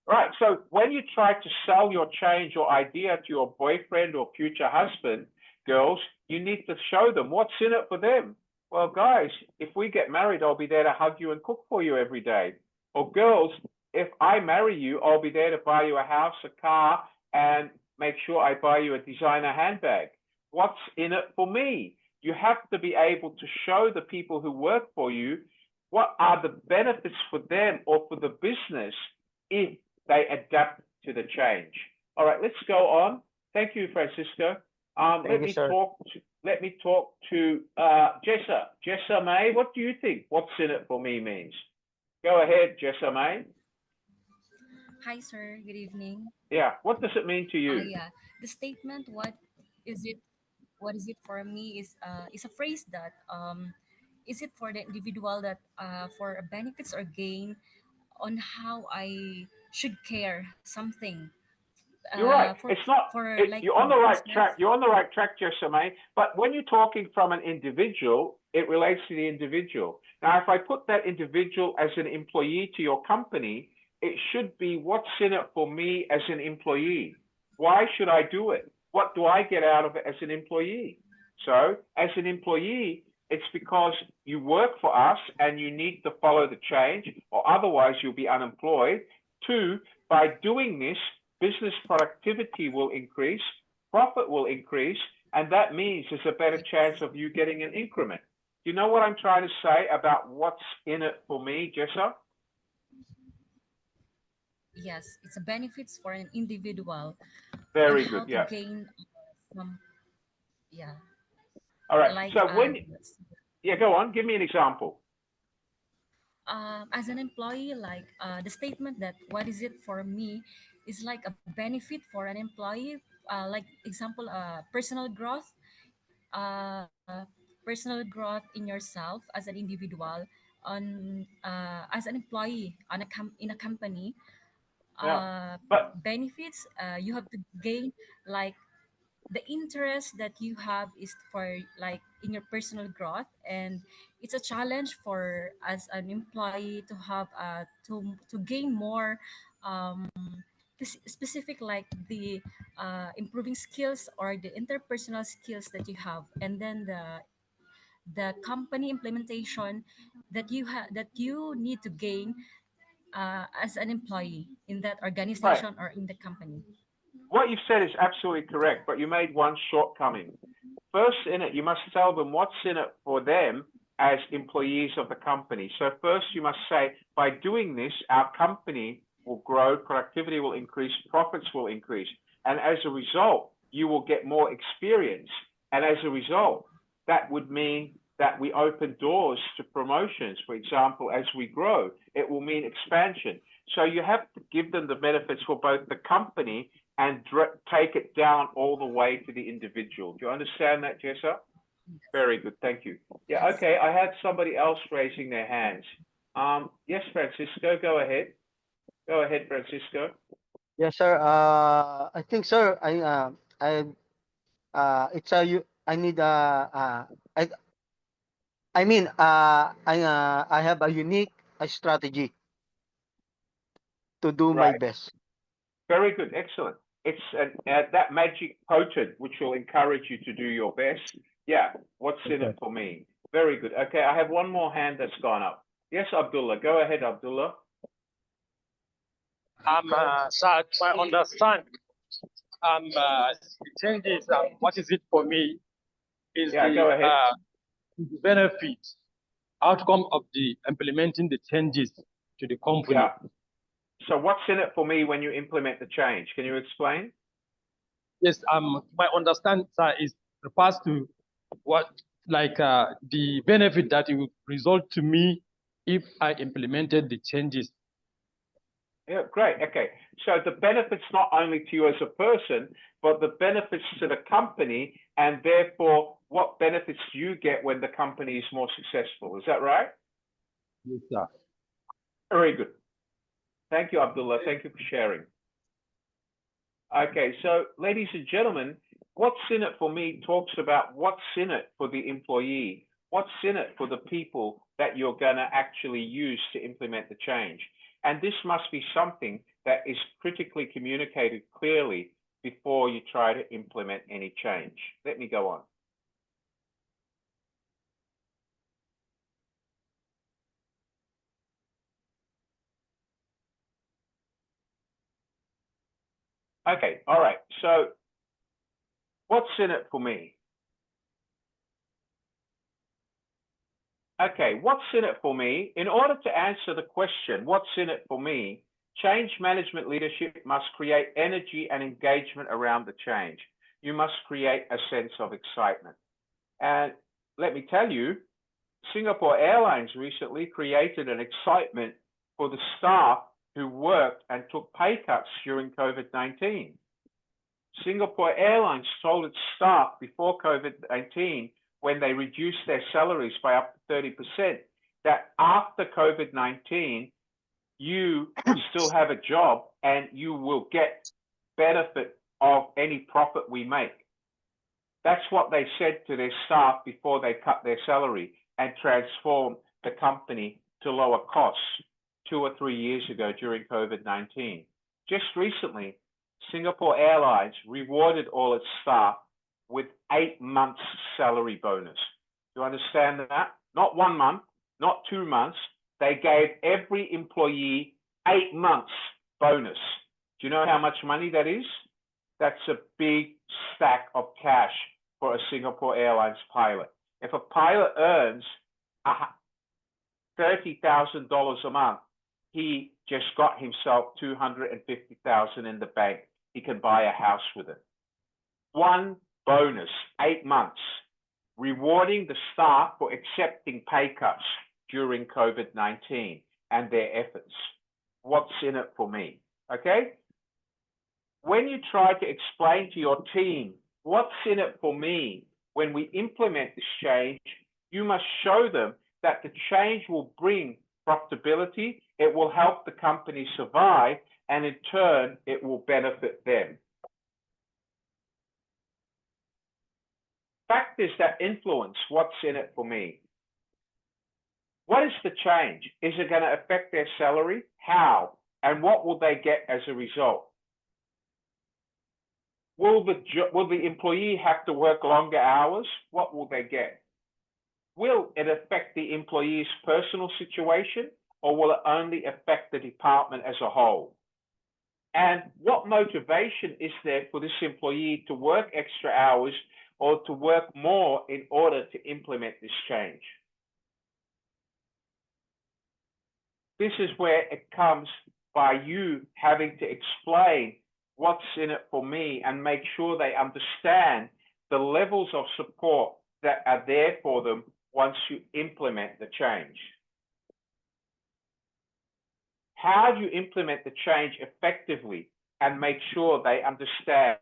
Right. So when you try to sell your change or idea to your boyfriend or future husband, girls, you need to show them what's in it for them. Well, guys, if we get married, I'll be there to hug you and cook for you every day. Or girls, if I marry you, I'll be there to buy you a house, a car, and make sure I buy you a designer handbag. What's in it for me? You have to be able to show the people who work for you what are the benefits for them or for the business if they adapt to the change. All right, let's go on. Thank you, Francisco. Thank you, sir. Let me talk to Jessa. Jessa May, what do you think what's in it for me means? Go ahead, Jessa May. Hi, sir. Good evening. Yeah, what does it mean to you? Yeah, the statement is it what is it for me is a phrase that is it for the individual that for benefits or gain on how I should care something You're right. for It's not. like You're on in the right business. track. You're on the right track, Jessame. But when you're talking from an individual, it relates to the individual. Now, if I put that individual as an employee to your company, it should be what's in it for me as an employee. Why should I do it? What do I get out of it as an employee? So, as an employee, it's because you work for us and you need to follow the change, or otherwise you'll be unemployed. Two, by doing this, business productivity will increase, profit will increase, and that means there's a better chance of you getting an increment. You know what I'm trying to say about what's in it for me, Jessa? Yes, it's a benefits for an individual Very on good, how to yeah. gain some yeah All right, like so yeah, go on, give me an example. as an employee, like the statement that what is it for me is like a benefit for an employee, like example, personal growth. uh, personal growth in yourself as an individual, on as an employee on in a company, Yeah. But benefits you have to gain, like the interest that you have is for like in your personal growth, and it's a challenge for as an employee to have to gain more specific, like the improving skills or the interpersonal skills that you have, and then the company implementation that you need to gain as an employee in that right, organization or in the company. what you've said is absolutely correct, but you made one shortcoming. First in it, you must tell them what's in it for them as employees of the company. So first you must say, by doing this, our company will grow, productivity will increase, profits will increase. And as a result, you will get more experience. And as a result, that would mean that we open doors to promotions. For example, as we grow, it will mean expansion. So you have to give them the benefits for both the company and take it down all the way to the individual. Do you understand that, Jessa? Very good, thank you. Yeah, Yes. okay, I had somebody else raising their hands. Yes, Francisco, go ahead. Go ahead, Francisco. Yes, sir. I think, sir, it's a you. I need I mean, I have a unique strategy to do my Right, best. very good, excellent. It's that magic potent which will encourage you to do your best. Yeah, what's in it for me? Very good. Okay, I have one more hand that's gone up. Yes, Abdullah, go ahead, Abdullah. Sir, to my understand, the changes, what is it for me is Yeah, go ahead. the benefit, outcome of the implementing the changes to the company. Yeah. So what's in it for me when you implement the change? Can you explain? Yes, my understand, sir, is refers to what, like the benefit that it will result to me if I implemented the changes. Yeah, great. Okay. So the benefits not only to you as a person, but the benefits to the company, and therefore what benefits do you get when the company is more successful? Is that right? Yes, sir. Very good. Thank you, Abdullah. Thank you for sharing. Okay, so ladies and gentlemen, what's in it for me talks about what's in it for the employee, what's in it for the people that you're going to actually use to implement the change. And this must be something that is critically communicated clearly before you try to implement any change. Let me go on. Okay, all right. So what's in it for me? Okay, what's in it for me? In order to answer the question, what's in it for me? Change management leadership must create energy and engagement around the change. You must create a sense of excitement. And let me tell you, Singapore Airlines recently created an excitement for the staff who worked and took pay cuts during COVID-19. Singapore Airlines told its staff before COVID-19, when they reduced their salaries by up to 30%, that after COVID-19, you will still have a job and you will get benefit of any profit we make. That's what they said to their staff before they cut their salary and transformed the company to lower costs 2 or 3 years ago during COVID-19. Just recently, Singapore Airlines rewarded all its staff with 8 months salary bonus. Do you understand that? Not 1 month, not 2 months. They gave every employee 8 months bonus. Do you know how much money that is? That's a big stack of cash for a Singapore Airlines pilot. If a pilot earns $30,000 a month, he just got himself $250,000 in the bank. He can buy a house with it. One bonus, 8 months, rewarding the staff for accepting pay cuts during COVID-19 and their efforts. What's in it for me? Okay? When you try to explain to your team, what's in it for me when we implement this change, you must show them that the change will bring profitability, it will help the company survive, and in turn, it will benefit them. Factors that influence what's in it for me. What is the change? Is it going to affect their salary? How? And what will they get as a result? Will the employee have to work longer hours? What will they get? Will it affect the employee's personal situation, or will it only affect the department as a whole? And what motivation is there for this employee to work extra hours or to work more in order to implement this change? This is where it comes by you having to explain what's in it for me and make sure they understand the levels of support that are there for them once you implement the change. How do you implement the change effectively and make sure they understand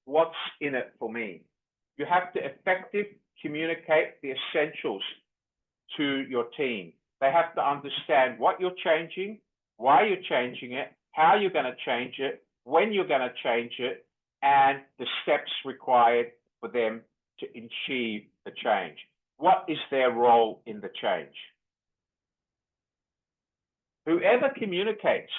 what's in it for me? You have to effectively communicate the essentials to your team. They have to understand what you're changing, why you're changing it, how you're going to change it, when you're going to change it, and the steps required for them to achieve the change. What is their role in the change? Whoever communicates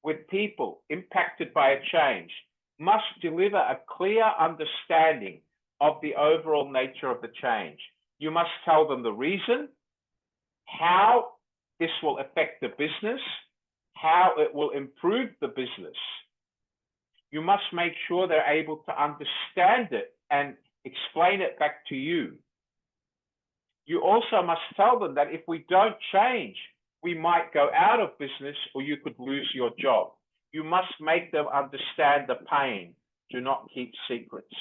with people impacted by a change must deliver a clear understanding of the overall nature of the change. You must tell them the reason, how this will affect the business, how it will improve the business. You must make sure they're able to understand it and explain it back to you. You also must tell them that if we don't change, we might go out of business or you could lose your job. You must make them understand the pain. Do not keep secrets.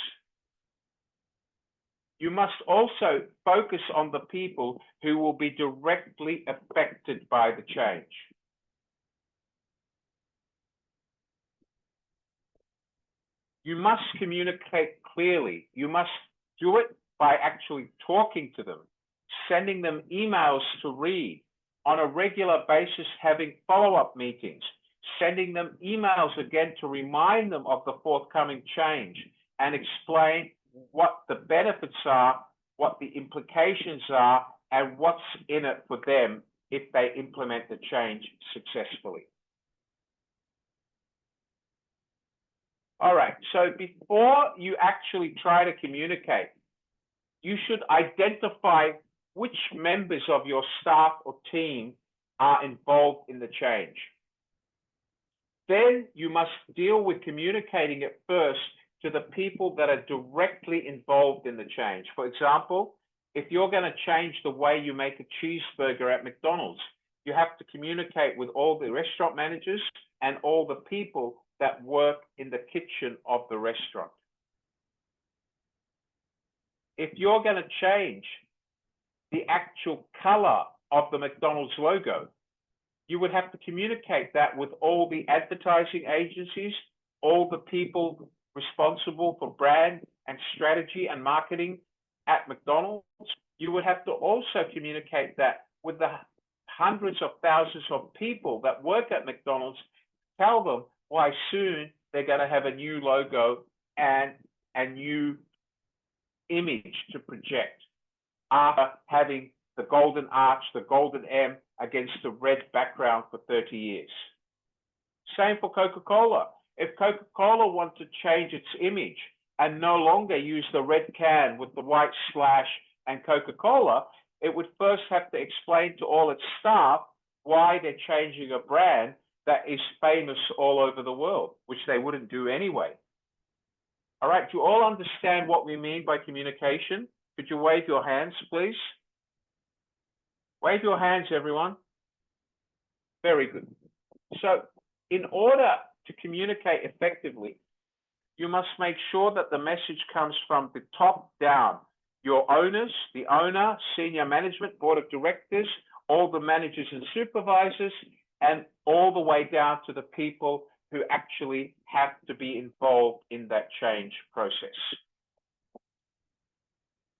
You must also focus on the people who will be directly affected by the change. You must communicate clearly. You must do it by actually talking to them, sending them emails to read, on a regular basis having follow-up meetings, sending them emails again to remind them of the forthcoming change and explain what the benefits are, what the implications are, and what's in it for them if they implement the change successfully. All right, so before you actually try to communicate, you should identify which members of your staff or team are involved in the change. Then you must deal with communicating it first to the people that are directly involved in the change. For example, if you're going to change the way you make a cheeseburger at McDonald's, you have to communicate with all the restaurant managers and all the people that work in the kitchen of the restaurant. If you're going to change the actual color of the McDonald's logo, you would have to communicate that with all the advertising agencies, all the people responsible for brand and strategy and marketing at McDonald's. You would have to also communicate that with the hundreds of thousands of people that work at McDonald's, tell them why soon they're going to have a new logo and a new image to project after having the golden arch, the golden M against the red background for 30 years. Same for Coca-Cola. If Coca-Cola wants to change its image and no longer use the red can with the white slash and Coca-Cola, it would first have to explain to all its staff why they're changing a brand that is famous all over the world, which they wouldn't do anyway. All right, do you all understand what we mean by communication? Could you wave your hands, please? Wave your hands, everyone. Very good. So in order to communicate effectively, you must make sure that the message comes from the top down. Your owners, the owner, senior management, board of directors, all the managers and supervisors, and all the way down to the people who actually have to be involved in that change process.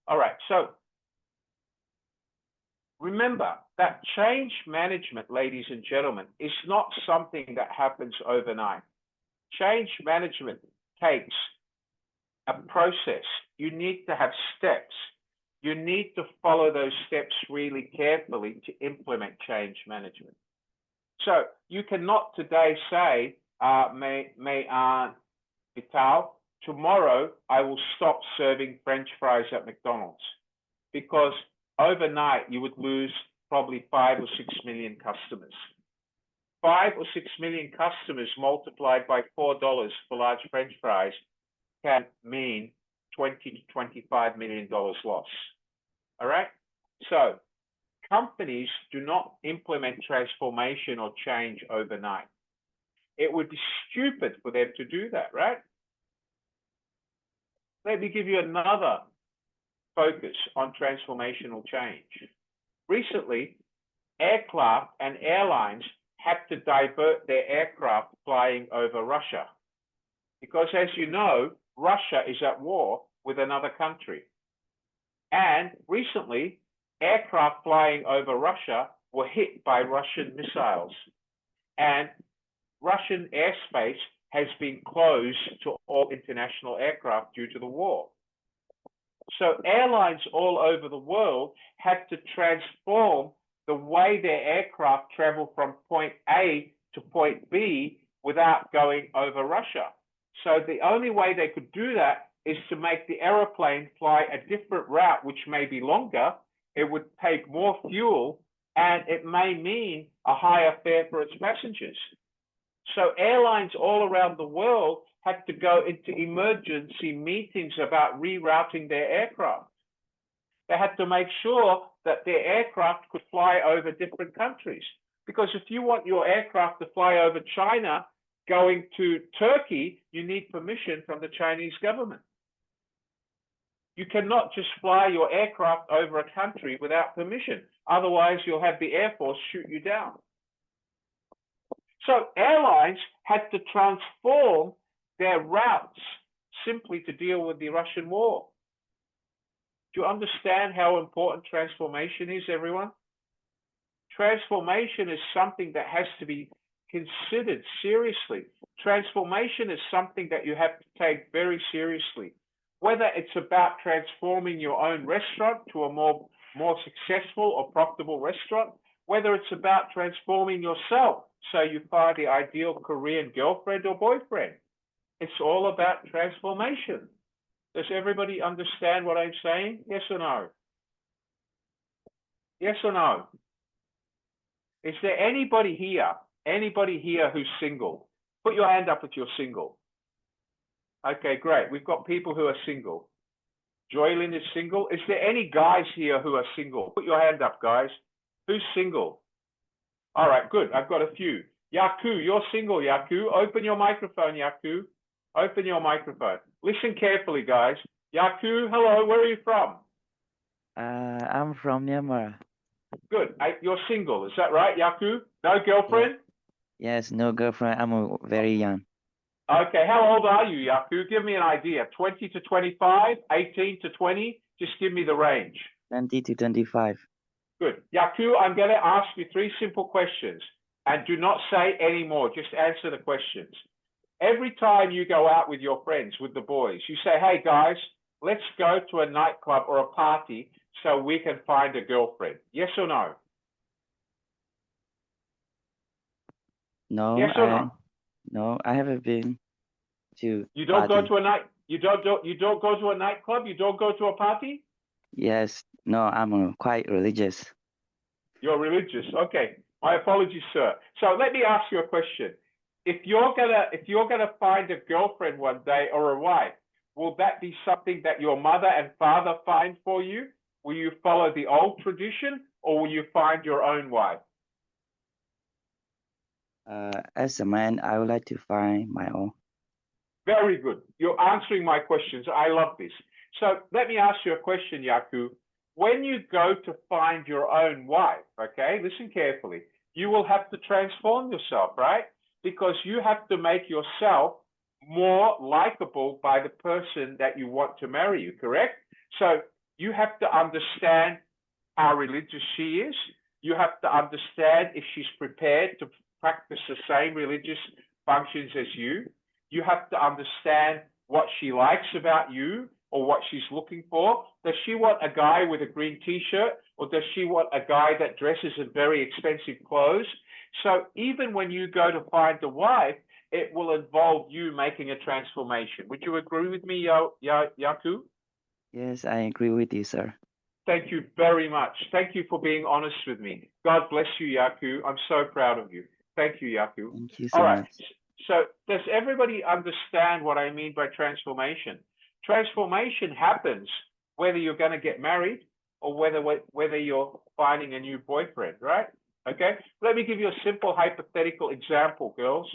All right, so remember that change management, ladies and gentlemen, is not something that happens overnight. Change management takes a process. You need to have steps. You need to follow those steps really carefully to implement change management. So you cannot today say, Vital, tomorrow I will stop serving French fries at McDonald's, because overnight you would lose probably 5 or 6 million customers. 5 or 6 million customers multiplied by $4 for large French fries can mean $20 to $25 million loss. All right? So companies do not implement transformation or change overnight. It would be stupid for them to do that, right? Let me give you another focus on transformational change. Recently, aircraft and airlines had to divert their aircraft flying over Russia, because, as you know, Russia is at war with another country. And recently, aircraft flying over Russia were hit by Russian missiles, and Russian airspace has been closed to all international aircraft due to the war. So airlines all over the world had to transform the way their aircraft travel from point A to point B without going over Russia. So the only way they could do that is to make the aeroplane fly a different route, which may be longer. It would take more fuel, and it may mean a higher fare for its passengers. So airlines all around the world had to go into emergency meetings about rerouting their aircraft. They had to make sure that their aircraft could fly over different countries. Because if you want your aircraft to fly over China going to Turkey, you need permission from the Chinese government. You cannot just fly your aircraft over a country without permission. Otherwise, you'll have the Air Force shoot you down. So airlines had to transform their routes simply to deal with the Russian war. Do you understand how important transformation is, everyone? Transformation is something that has to be considered seriously. Transformation is something that you have to take very seriously. Whether it's about transforming your own restaurant to a more successful or profitable restaurant, whether it's about transforming yourself so you find the ideal Korean girlfriend or boyfriend. It's all about transformation. Does everybody understand what I'm saying? Yes or no? Yes or no? Is there anybody here who's single? Put your hand up if you're single. Okay, great. We've got people who are single. Joylyn is single. Is there any guys here who are single? Put your hand up, guys. Who's single? All right, good. I've got a few. Yaku, you're single, Yaku. Open your microphone, Yaku. Open your microphone. Listen carefully, guys. Yaku, hello. Where are you from? I'm from Myanmar. Good. You're single. Is that right, Yaku? No girlfriend? Yes, no girlfriend. I'm very young. Okay, how old are you, Yaku? Give me an idea. 20 to 25, 18 to 20? Just give me the range. 20 to 25. Good. Yaku, I'm going to ask you 3 simple questions. And do not say any more. Just answer the questions. Every time you go out with your friends, with the boys, you say, hey, guys, let's go to a nightclub or a party so we can find a girlfriend. Yes or no? No, Yes or no? No, I haven't been to. You don't party. go to a night. You don't go to a nightclub. You don't go to a party. Yes, no, I'm quite religious. You're religious. Okay. My apologies, sir. So let me ask you a question. If you're gonna find a girlfriend one day or a wife, will that be something that your mother and father find for you? Will you follow the old tradition, or will you find your own wife? As a man, I would like to find my own. Very good. You're answering my questions. I love this. So let me ask you a question, Yaku. When you go to find your own wife, okay, listen carefully, you will have to transform yourself, right? Because you have to make yourself more likable by the person that you want to marry you, correct? So You have to understand how religious she is. You have to understand if she's prepared to practice the same religious functions as you. You have to understand what she likes about you or what she's looking for. Does she want a guy with a green t-shirt, or does she want a guy that dresses in very expensive clothes? So even when you go to find a wife, it will involve you making a transformation. Would you agree with me, Yaku? Yes, I agree with you, sir. Thank you very much. Thank you for being honest with me. God bless you, Yaku. I'm so proud of you. Thank you, Yaku. Thank you so All right. much. So does everybody understand what I mean by transformation? Transformation happens whether you're going to get married or whether you're finding a new boyfriend, right? Okay. Let me give you a simple hypothetical example, girls.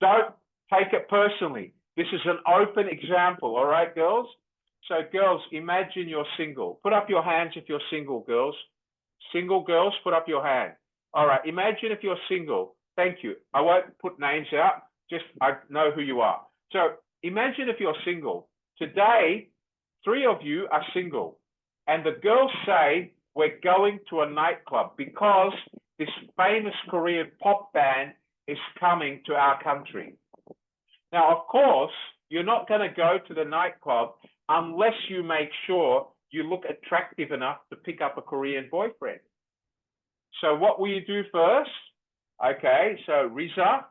Don't take it personally. This is an open example, all right, girls? So girls, imagine you're single. Put up your hands if you're single, girls. Single girls, put up your hand. All right, imagine if you're single. Thank you. I won't put names out, just I know who you are. So imagine if you're single. Today, 3 of you are single, and the girls say, we're going to a nightclub because this famous Korean pop band is coming to our country. Now, of course, you're not going to go to the nightclub unless you make sure you look attractive enough to pick up a Korean boyfriend. So what will you do first? Okay, so Riza,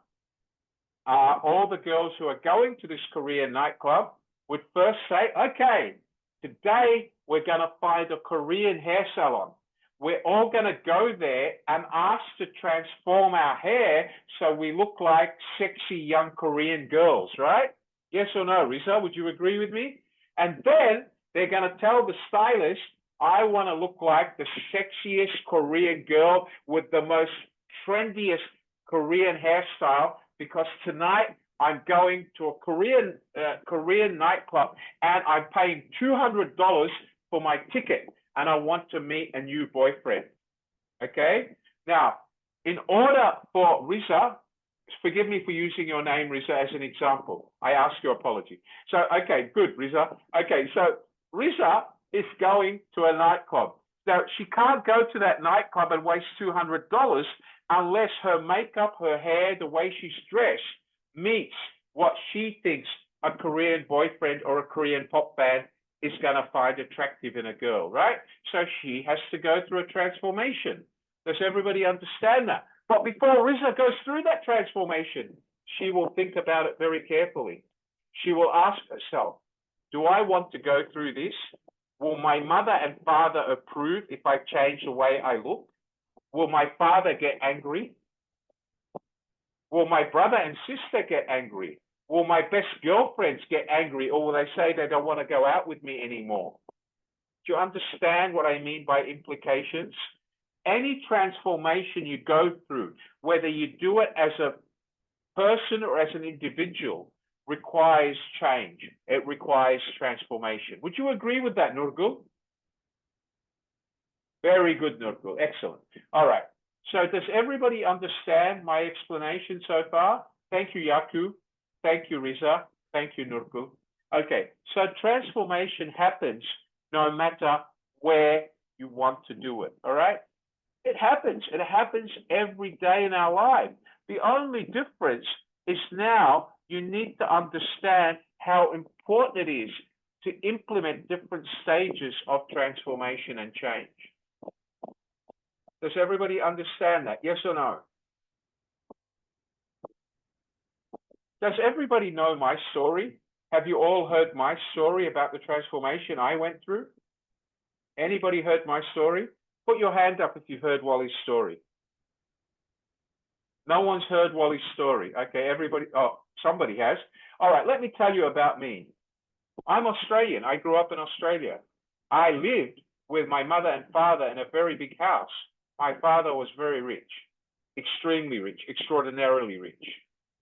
all the girls who are going to this Korean nightclub would first say, okay, today we're going to find a Korean hair salon. We're all going to go there and ask to transform our hair so we look like sexy young Korean girls, right? Yes or no, Riza? Would you agree with me? And then they're going to tell the stylist, I want to look like the sexiest Korean girl with the most trendiest Korean hairstyle, because tonight I'm going to a Korean nightclub and I'm paying $200 for my ticket and I want to meet a new boyfriend. Okay? Now, in order for Riza, forgive me for using your name, Riza, as an example. I ask your apology. So, okay, good, Riza. Okay, so Riza is going to a nightclub. Now, she can't go to that nightclub and waste $200 unless her makeup, her hair, the way she's dressed meets what she thinks a Korean boyfriend or a Korean pop band is going to find attractive in a girl, right? So she has to go through a transformation. Does everybody understand that? But before Riza goes through that transformation, she will think about it very carefully. She will ask herself, do I want to go through this? Will my mother and father approve if I change the way I look? Will my father get angry? Will my brother and sister get angry? Will my best girlfriends get angry, or will they say they don't want to go out with me anymore? Do you understand what I mean by implications? Any transformation you go through, whether you do it as a person or as an individual, requires change. It requires transformation. Would you agree with that, Nurgul? Very good, Nurgul. Excellent. All right. So does everybody understand my explanation so far? Thank you, Yaku. Thank you, Riza. Thank you, Nurgul. Okay. So transformation happens no matter where you want to do it. All right. It happens. It happens every day in our life. The only difference is now you need to understand how important it is to implement different stages of transformation and change. Does everybody understand that? Yes or no? Does everybody know my story? Have you all heard my story about the transformation I went through? Anybody heard my story? Put your hand up if you've heard Wally's story. No one's heard Wally's story. Okay, everybody, oh, somebody has. All right, let me tell you about me. I'm Australian. I grew up in Australia. I lived with my mother and father in a very big house. My father was very rich, extremely rich, extraordinarily rich.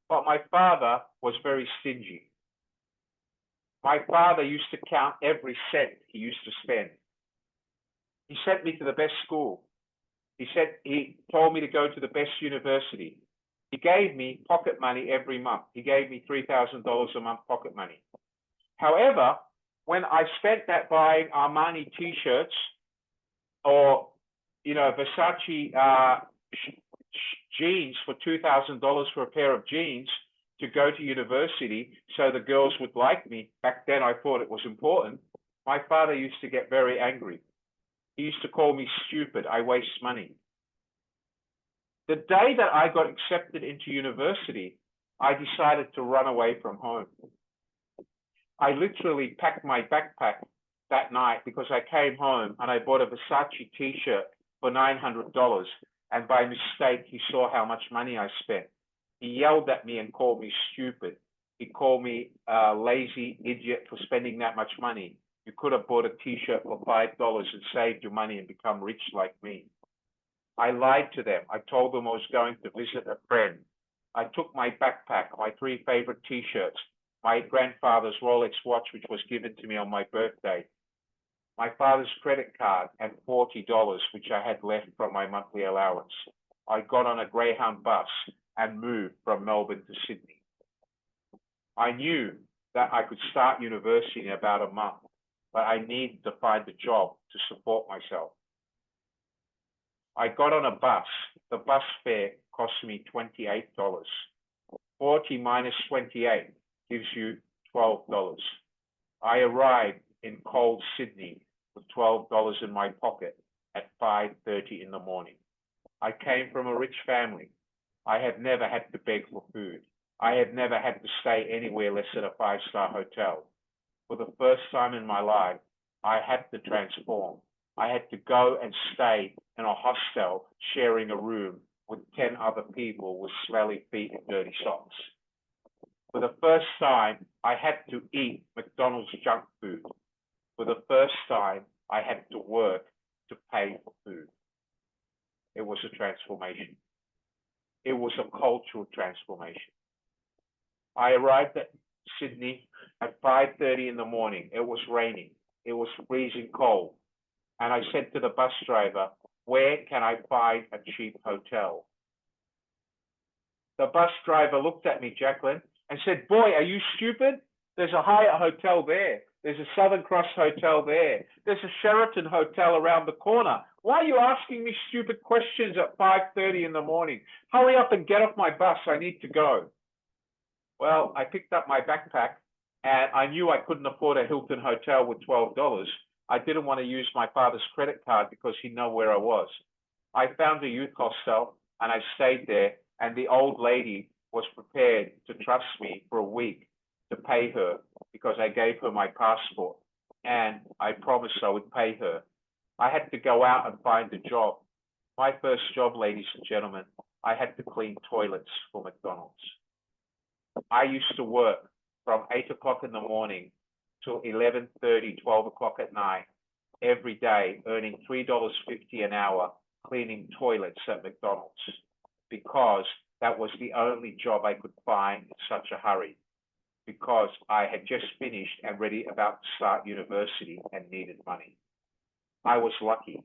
But my father was very stingy. My father used to count every cent he used to spend. He sent me to the best school. He told me to go to the best university. He gave me pocket money every month. He gave me $3,000 a month pocket money. However, when I spent that buying Armani t-shirts or, you know, Versace jeans for $2,000 for a pair of jeans to go to university so the girls would like me. Back then, I thought it was important. My father used to get very angry. He used to call me stupid. I waste money. The day that I got accepted into university, I decided to run away from home. I literally packed my backpack that night because I came home and I bought a Versace t-shirt for $900. And by mistake, he saw how much money I spent. He yelled at me and called me stupid. He called me a lazy idiot for spending that much money. You could have bought a t-shirt for $5 and saved your money and become rich like me. I lied to them. I told them I was going to visit a friend. I took my backpack, my 3 favorite t-shirts, my grandfather's Rolex watch, which was given to me on my birthday, my father's credit card, and $40, which I had left from my monthly allowance. I got on a Greyhound bus and moved from Melbourne to Sydney. I knew that I could start university in about a month, but I needed to find a job to support myself. I got on a bus. The bus fare cost me $28. 40 minus 28 gives you $12. I arrived in cold Sydney with $12 in my pocket at 5:30 in the morning. I came from a rich family. I had never had to beg for food. I had never had to stay anywhere less than a 5-star hotel. For the first time in my life, I had to transform. I had to go and stay in a hostel sharing a room with 10 other people with smelly feet and dirty socks. For the first time, I had to eat McDonald's junk food. For the first time, I had to work to pay for food. It was a transformation. It was a cultural transformation. I arrived at Sydney at 5:30 in the morning. It was raining. It was freezing cold. And I said to the bus driver, where can I find a cheap hotel? The bus driver looked at me, Jacqueline, and said, boy, are you stupid? There's a Hyatt hotel there. There's a Southern Cross hotel there. There's a Sheraton hotel around the corner. Why are you asking me stupid questions at 5:30 in the morning? Hurry up and get off my bus. I need to go. Well, I picked up my backpack and I knew I couldn't afford a Hilton hotel with $12. I didn't want to use my father's credit card because he'd know where I was. I found a youth hostel and I stayed there, and the old lady was prepared to trust me for a week to pay her because I gave her my passport and I promised I would pay her. I had to go out and find a job. My first job, ladies and gentlemen, I had to clean toilets for McDonald's. I used to work from 8 o'clock in the morning till 11:30, 12 o'clock at night, every day, earning $3.50 an hour cleaning toilets at McDonald's, because that was the only job I could find in such a hurry, because I had just finished and ready about to start university and needed money. I was lucky.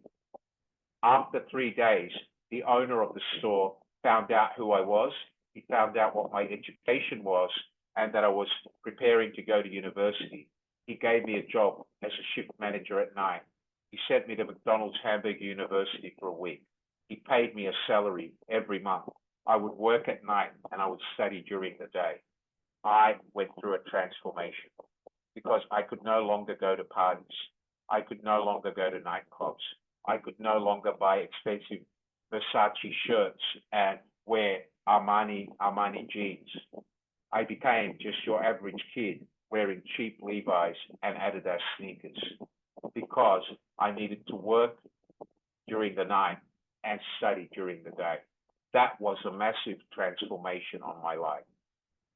After 3 days, the owner of the store found out who I was. He found out what my education was and that I was preparing to go to university. He gave me a job as a shift manager at night. He sent me to McDonald's Hamburg University for a week. He paid me a salary every month. I would work at night and I would study during the day. I went through a transformation because I could no longer go to parties. I could no longer go to nightclubs. I could no longer buy expensive Versace shirts and wear Armani jeans. I became just your average kid wearing cheap Levi's and Adidas sneakers because I needed to work during the night and study during the day. That was a massive transformation on my life.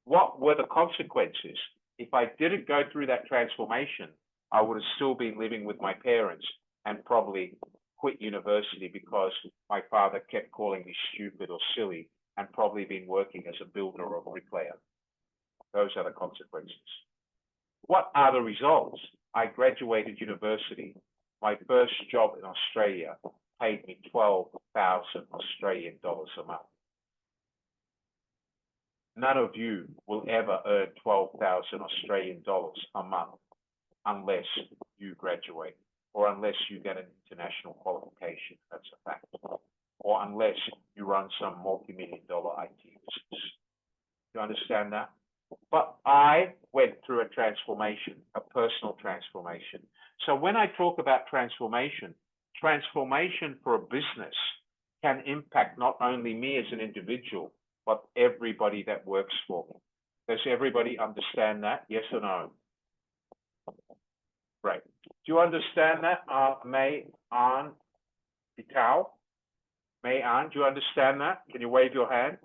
What were the consequences? If I didn't go through that transformation, I would have still been living with my parents and probably quit university because my father kept calling me stupid or silly, and probably been working as a builder or bricklayer. Those are the consequences. What are the results? I graduated university. My first job in Australia paid me 12,000 Australian dollars a month. None of you will ever earn 12,000 Australian dollars a month unless you graduate or unless you get an international qualification. That's a fact. Or unless you run some multi-million-dollar IT business. You understand that? But I went through a transformation, a personal transformation. So when I talk about transformation, transformation for a business can impact not only me as an individual, but everybody that works for me. Does everybody understand that? Yes or no? Right. Do you understand that, May An Bitao? May An, do you understand that? Can you wave your hand?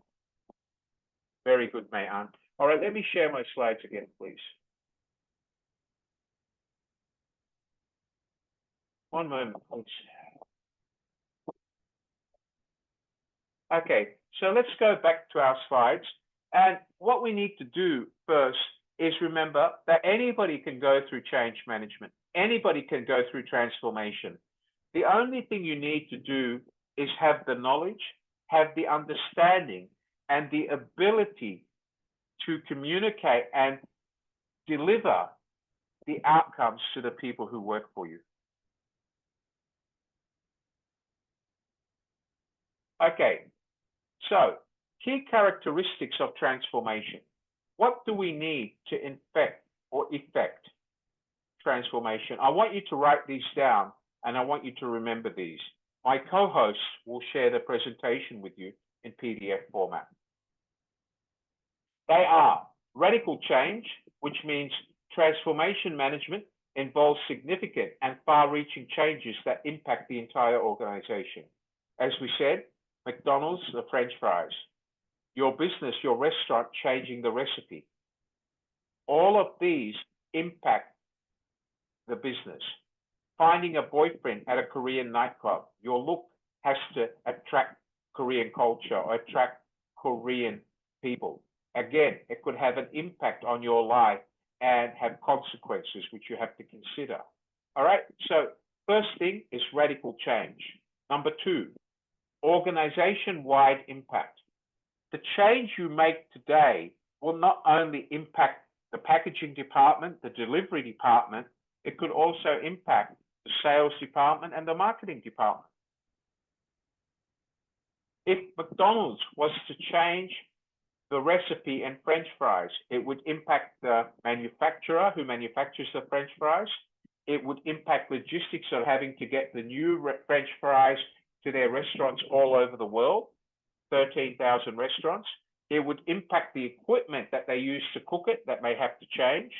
Very good, May An. All right, let me share my slides again, please. One moment, please. Okay, so let's go back to our slides. And what we need to do first is remember that anybody can go through change management. Anybody can go through transformation. The only thing you need to do is have the knowledge, have the understanding, and the ability to communicate and deliver the outcomes to the people who work for you. Okay, so key characteristics of transformation. What do we need to effect transformation? I want you to write these down and I want you to remember these. My co-hosts will share the presentation with you in PDF format. They are radical change, which means transformation management involves significant and far-reaching changes that impact the entire organization. As we said, McDonald's, the French fries, your business, your restaurant changing the recipe. All of these impact the business. Finding a boyfriend at a Korean nightclub, your look has to attract Korean culture or attract Korean people. Again, it could have an impact on your life and have consequences which you have to consider. All right, so first thing is radical change. Number two, organization-wide impact. The change you make today will not only impact the packaging department, the delivery department, it could also impact the sales department and the marketing department. If McDonald's was to change the recipe in French fries, it would impact the manufacturer who manufactures the French fries. It would impact logistics of having to get the new French fries to their restaurants all over the world, 13,000 restaurants. It would impact the equipment that they use to cook it, that may have to change.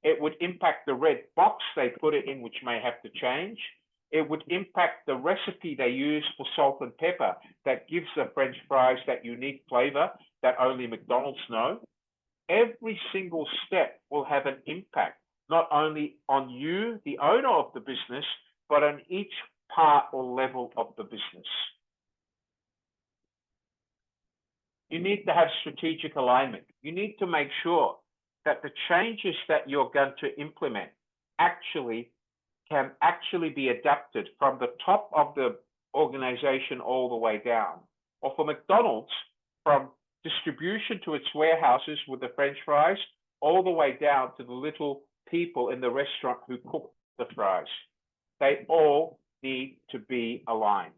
It would impact the red box they put it in, which may have to change. It would impact the recipe they use for salt and pepper that gives the French fries that unique flavor that only McDonald's know. Every single step will have an impact, not only on you, the owner of the business, but on each part or level of the business. You need to have strategic alignment. You need to make sure that the changes that you're going to implement can actually be adapted from the top of the organization all the way down. Or for McDonald's, from distribution to its warehouses with the French fries, all the way down to the little people in the restaurant who cook the fries. They all need to be aligned.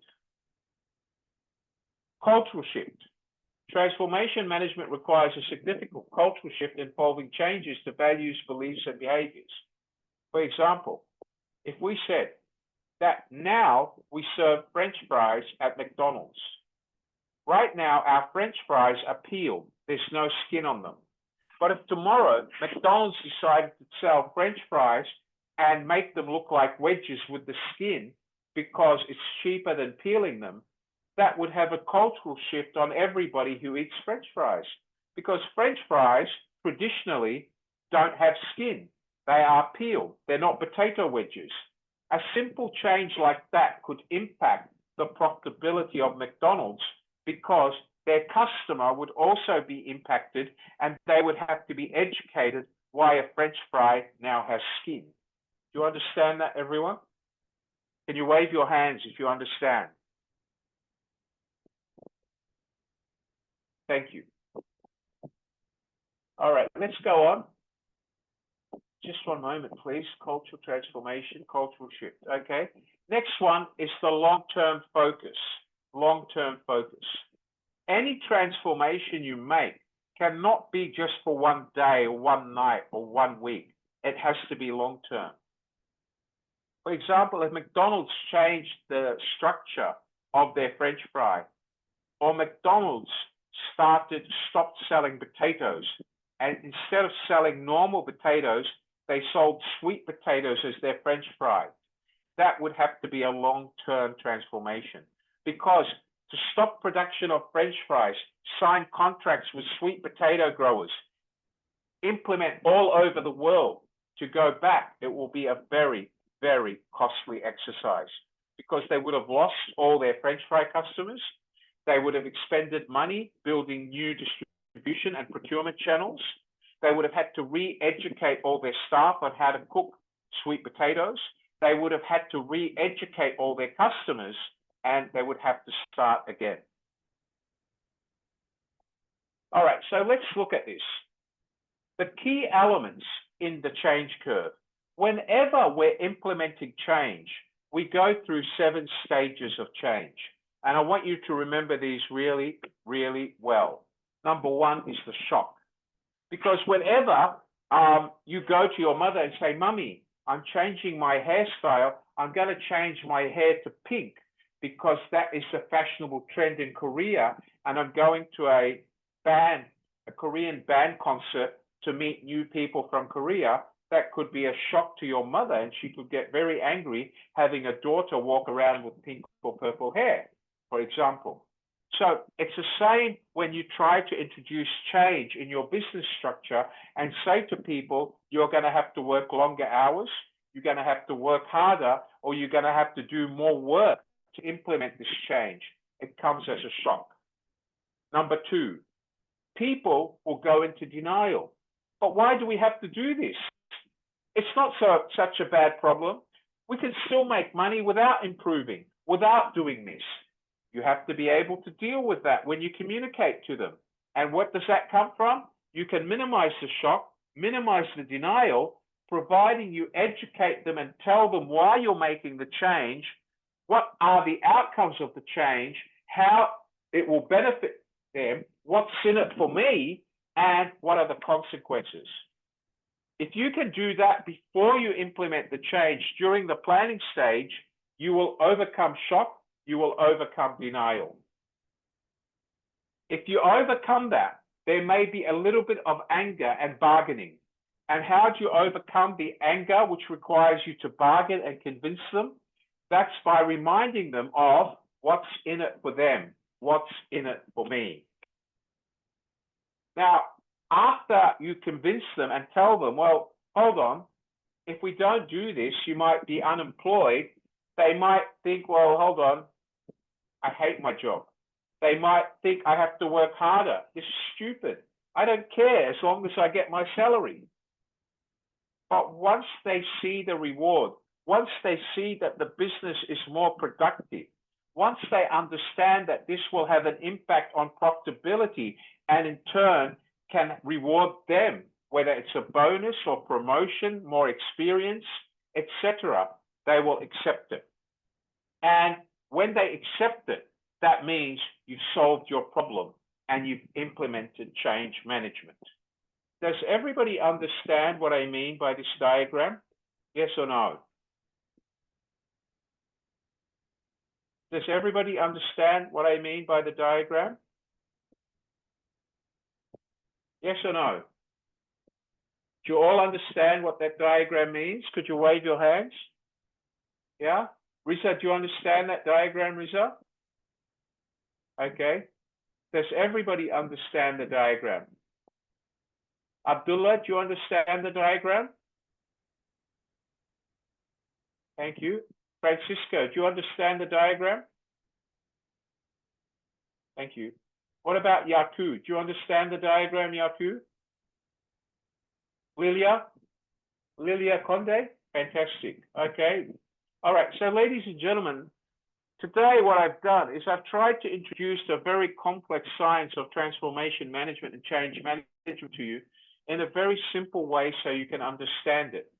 Cultural shift. Transformation management requires a significant cultural shift involving changes to values, beliefs, and behaviors. For example, if we said that now we serve French fries at McDonald's. Right now, our French fries are peeled. There's no skin on them. But if tomorrow McDonald's decided to sell French fries and make them look like wedges with the skin because it's cheaper than peeling them, that would have a cultural shift on everybody who eats French fries. Because French fries traditionally don't have skin. They are peeled. They're not potato wedges. A simple change like that could impact the profitability of McDonald's because their customer would also be impacted and they would have to be educated why a French fry now has skin. Do you understand that, everyone? Can you wave your hands if you understand? Thank you. All right, let's go on. Just one moment, please. Cultural transformation, cultural shift. Okay. Next one is the long-term focus. Long-term focus. Any transformation you make cannot be just for one day or one night or 1 week. It has to be long-term. For example, if McDonald's changed the structure of their French fry, or McDonald's stopped selling potatoes, and instead of selling normal potatoes, they sold sweet potatoes as their French fry, that would have to be a long-term transformation. Because to stop production of French fries, sign contracts with sweet potato growers, implement all over the world to go back, it will be a very, very costly exercise, because they would have lost all their French fry customers. They would have expended money building new distribution and procurement channels. They would have had to re-educate all their staff on how to cook sweet potatoes. They would have had to re-educate all their customers, and they would have to start again. All right, so let's look at this. The key elements in the change curve. Whenever we're implementing change, we go through 7 stages of change. And I want you to remember these really, really well. Number 1 is the shock. Because whenever you go to your mother and say, Mummy, I'm changing my hairstyle, I'm going to change my hair to pink because that is the fashionable trend in Korea, and I'm going to a Korean band concert to meet new people from Korea, that could be a shock to your mother, and she could get very angry having a daughter walk around with pink or purple hair, for example. So it's the same when you try to introduce change in your business structure and say to people, you're going to have to work longer hours, you're going to have to work harder, or you're going to have to do more work to implement this change. It comes as a shock. Number 2, people will go into denial. But why do we have to do this? It's not such a bad problem. We can still make money without improving, without doing this. You have to be able to deal with that when you communicate to them. And what does that come from? You can minimize the shock, minimize the denial, providing you educate them and tell them why you're making the change, what are the outcomes of the change, how it will benefit them, what's in it for me, and what are the consequences. If you can do that before you implement the change during the planning stage, you will overcome shock, you will overcome denial. If you overcome that, there may be a little bit of anger and bargaining. And how do you overcome the anger, which requires you to bargain and convince them? That's by reminding them of what's in it for them, what's in it for me. Now, after you convince them and tell them, well, hold on, if we don't do this, you might be unemployed. They might think, well, hold on, I hate my job. They might think I have to work harder. This is stupid. I don't care as long as I get my salary. But once they see the reward, once they see that the business is more productive, once they understand that this will have an impact on profitability and in turn can reward them, whether it's a bonus or promotion, more experience, etc., they will accept it. And when they accept it, that means you've solved your problem and you've implemented change management. Does everybody understand what I mean by this diagram? Yes or no? Does everybody understand what I mean by the diagram? Yes or no? Do you all understand what that diagram means? Could you wave your hands? Yeah? Risa, do you understand that diagram, Risa? Okay. Does everybody understand the diagram? Abdullah, do you understand the diagram? Thank you. Francisco, do you understand the diagram? Thank you. What about Yaku? Do you understand the diagram, Yaku? Lilia Conde? Fantastic. Okay. All right. So, ladies and gentlemen, today what I've done is I've tried to introduce a very complex science of transformation management and change management to you in a very simple way so you can understand it.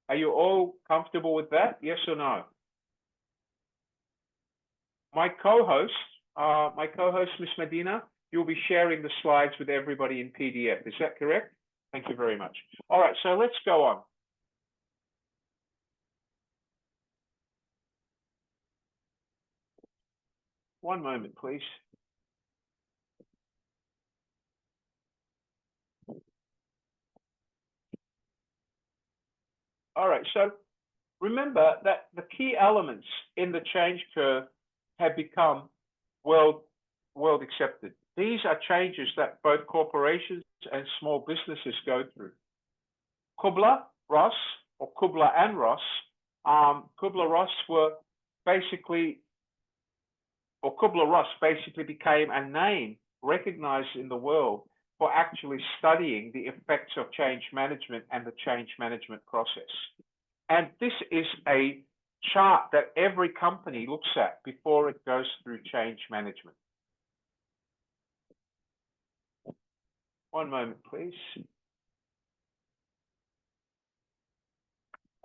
Are you all comfortable with that? Yes or no? My co-host, Ms. Medina, you'll be sharing the slides with everybody in PDF. Is that correct? Thank you very much. All right, so let's go on. One moment, please. All right, so remember that the key elements in the change curve have become world accepted. These are changes that both corporations and small businesses go through. Kubler-Ross, or Kubler and Ross, Kubler-Ross were basically, or Kubler-Ross basically became a name recognized in the world for actually studying the effects of change management and the change management process. And this is a chart that every company looks at before it goes through change management. One moment, please.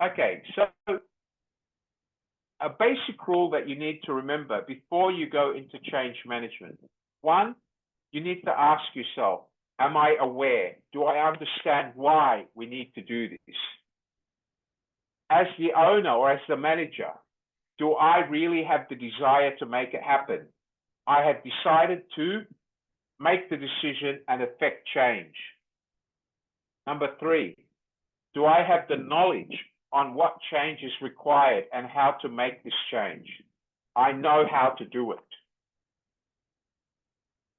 Okay, so a basic rule that you need to remember before you go into change management. One, you need to ask yourself, am I aware? Do I understand why we need to do this? As the owner or as the manager, do I really have the desire to make it happen? I have decided to make the decision and affect change. Number three, do I have the knowledge on what change is required and how to make this change? I know how to do it.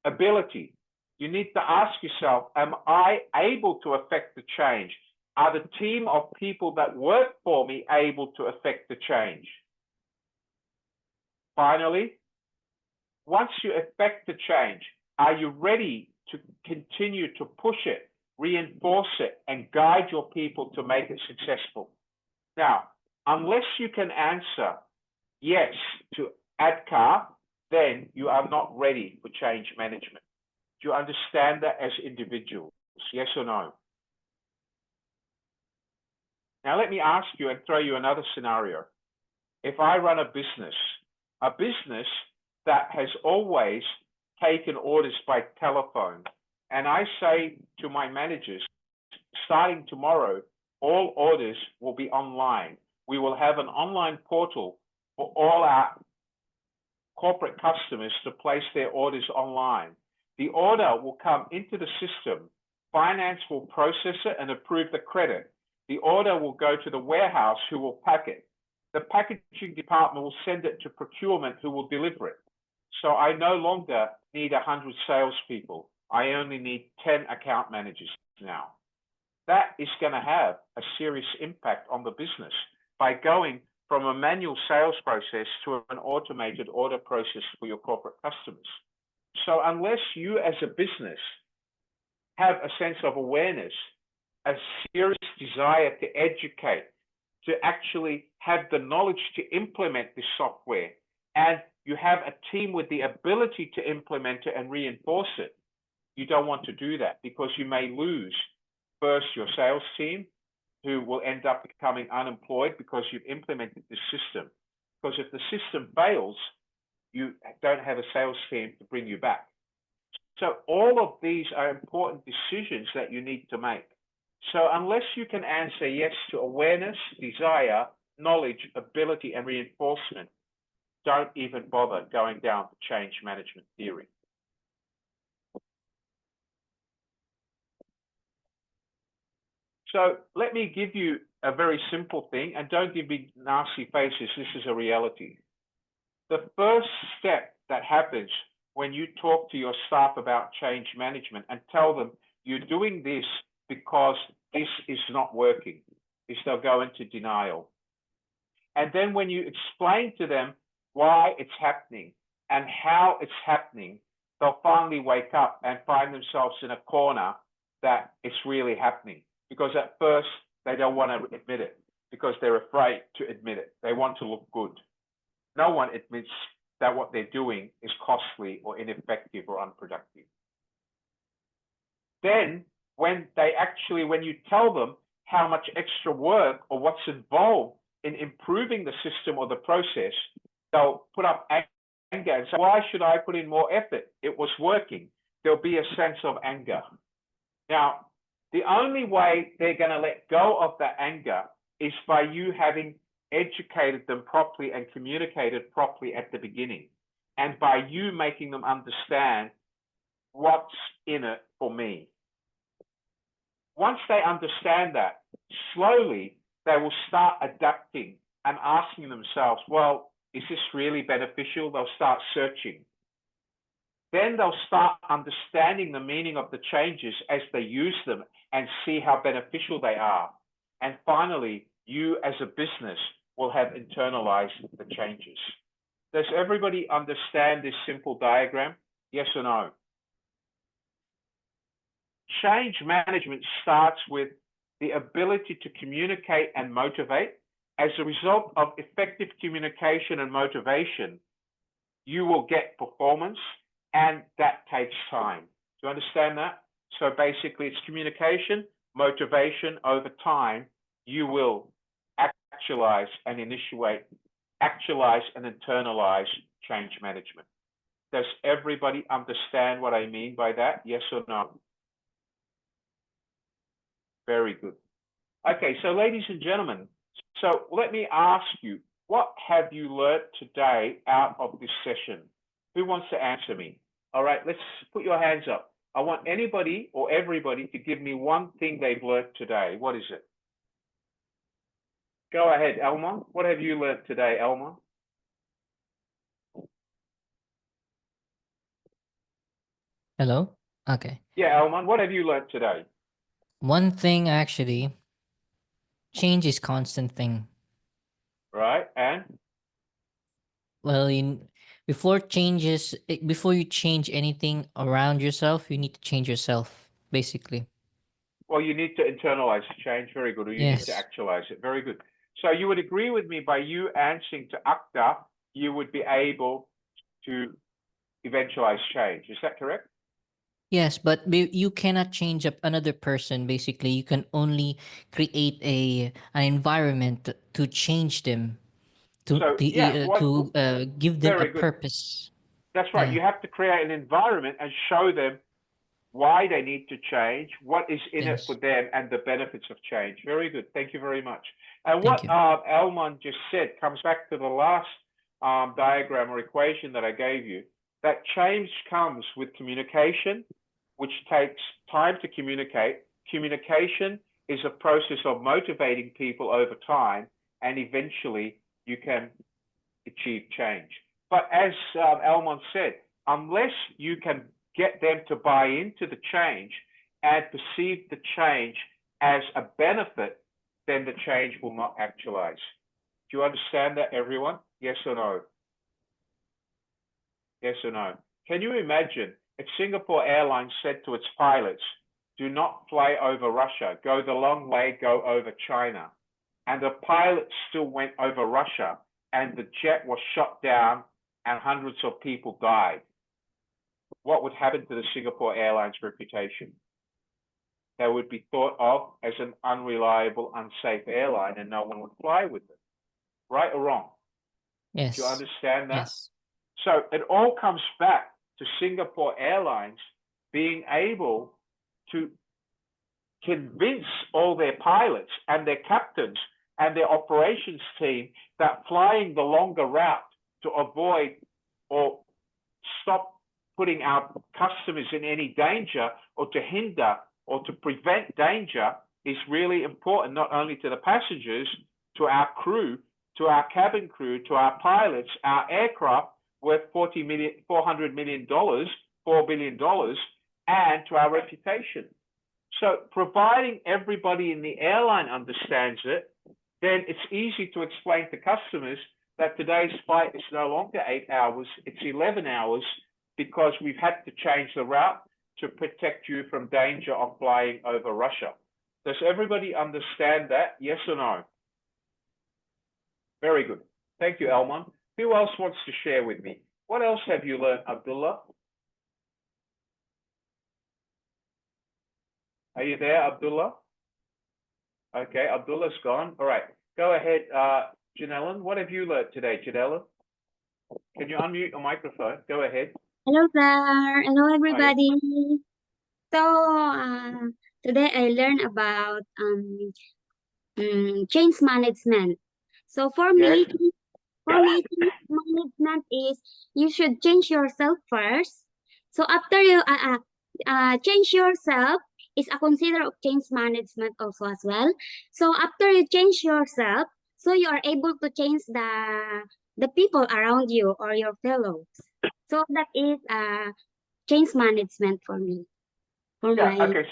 Ability. You need to ask yourself, am I able to affect the change? Are the team of people that work for me able to affect the change? Finally, once you affect the change, are you ready to continue to push it, reinforce it, and guide your people to make it successful? Now, unless you can answer yes to ADKAR, then you are not ready for change management. Do you understand that as individuals? Yes or no? Now, let me ask you and throw you another scenario. If I run a business that has always taken orders by telephone, and I say to my managers, starting tomorrow, all orders will be online. We will have an online portal for all our corporate customers to place their orders online. The order will come into the system. Finance will process it and approve the credit. The order will go to the warehouse who will pack it. The packaging department will send it to procurement who will deliver it. So I no longer need 100 salespeople. I only need 10 account managers now. That is going to have a serious impact on the business by going from a manual sales process to an automated order process for your corporate customers. So unless you as a business have a sense of awareness, a serious desire to educate, to actually have the knowledge to implement this software, and you have a team with the ability to implement it and reinforce it, you don't want to do that because you may lose first your sales team, who will end up becoming unemployed because you've implemented this system. Because if the system fails, you don't have a sales team to bring you back. So all of these are important decisions that you need to make. So unless you can answer yes to awareness, desire, knowledge, ability, and reinforcement, don't even bother going down the change management theory. So let me give you a very simple thing, and don't give me nasty faces. This is a reality. The first step that happens when you talk to your staff about change management and tell them you're doing this because this is not working, is they'll go into denial. And then when you explain to them why it's happening and how it's happening, they'll finally wake up and find themselves in a corner that it's really happening. Because at first they don't want to admit it because they're afraid to admit it. They want to look good. No one admits that what they're doing is costly or ineffective or unproductive. Then when you tell them how much extra work or what's involved in improving the system or the process, they'll put up anger and say, why should I put in more effort? It was working. There'll be a sense of anger. Now, the only way they're going to let go of that anger is by you having educated them properly and communicated properly at the beginning, and by you making them understand what's in it for me. Once they understand that, slowly they will start adapting and asking themselves, well, is this really beneficial? They'll start searching. Then they'll start understanding the meaning of the changes as they use them and see how beneficial they are. And finally, you as a business will have internalized the changes. Does everybody understand this simple diagram? Yes or no? Change management starts with the ability to communicate and motivate. As a result of effective communication and motivation, you will get performance, and that takes time. Do you understand that? So basically it's communication, motivation. Over time, you will actualize and internalize change management. Does everybody understand what I mean by that? Yes or no? Very good. Okay, so ladies and gentlemen, so let me ask you, what have you learnt today out of this session? Who wants to answer me? All right, let's put your hands up. I want anybody or everybody to give me one thing they've learnt today. What is it? Go ahead, Elmon. What have you learnt today, Elmon? Hello? Okay. Yeah, Elmon, what have you learnt today? One thing actually, change is constant thing. Right, and? Well, before you change anything around yourself, you need to change yourself, basically. Well, you need to internalize change. Very good. Or you need to Yes. actualize it. Very good. So you would agree with me, by you answering to Akta, you would be able to eventualize change. Is that correct? Yes, but you cannot change up another person. Basically, you can only create an environment to change them, to So yeah, give them a very good. purpose. That's right. Yeah. You have to create an environment and show them why they need to change, what is in it Yes. for them, and the benefits of change. Very good. Thank you very much. And Thank what you. Elmon just said comes back to the last diagram or equation that I gave you, that change comes with communication, which takes time to communicate. Communication is a process of motivating people over time, and eventually you can achieve change. But as Elmon said, unless you can get them to buy into the change and perceive the change as a benefit, then the change will not actualize. Do you understand that, everyone? Yes or no? Yes or no? Can you imagine if Singapore Airlines said to its pilots, do not fly over Russia, go the long way, go over China, and the pilots still went over Russia and the jet was shot down and hundreds of people died? What would happen to the Singapore Airlines reputation? They would be thought of as an unreliable, unsafe airline, and no one would fly with them. Right or wrong? Yes. Do you understand that? Yes. So it all comes back to Singapore Airlines being able to convince all their pilots and their captains and their operations team that flying the longer route to avoid or stop putting our customers in any danger, or to hinder or to prevent danger, is really important, not only to the passengers, to our crew, to our cabin crew, to our pilots, our aircraft worth $400 million, $4 billion, and to our reputation. So providing everybody in the airline understands it, then it's easy to explain to customers that today's flight is no longer 8 hours, it's 11 hours, because we've had to change the route to protect you from danger of flying over Russia. Does everybody understand that? Yes or no? Very good. Thank you, Elmon. Who else wants to share with me? What else have you learned, Abdullah? Are you there, Abdullah? Okay, Abdullah's gone. All right, go ahead, Janellen. What have you learned today, Janellen? Can you unmute your microphone? Go ahead. Hello, sir. Hello, everybody. So, today I learned about change management. So for Yes. me, change management is you should change yourself first. So after you change yourself is a consider of change management also as well. So after you change yourself, so you are able to change the people around you or your fellows. So that is change management for me. Yeah. Okay.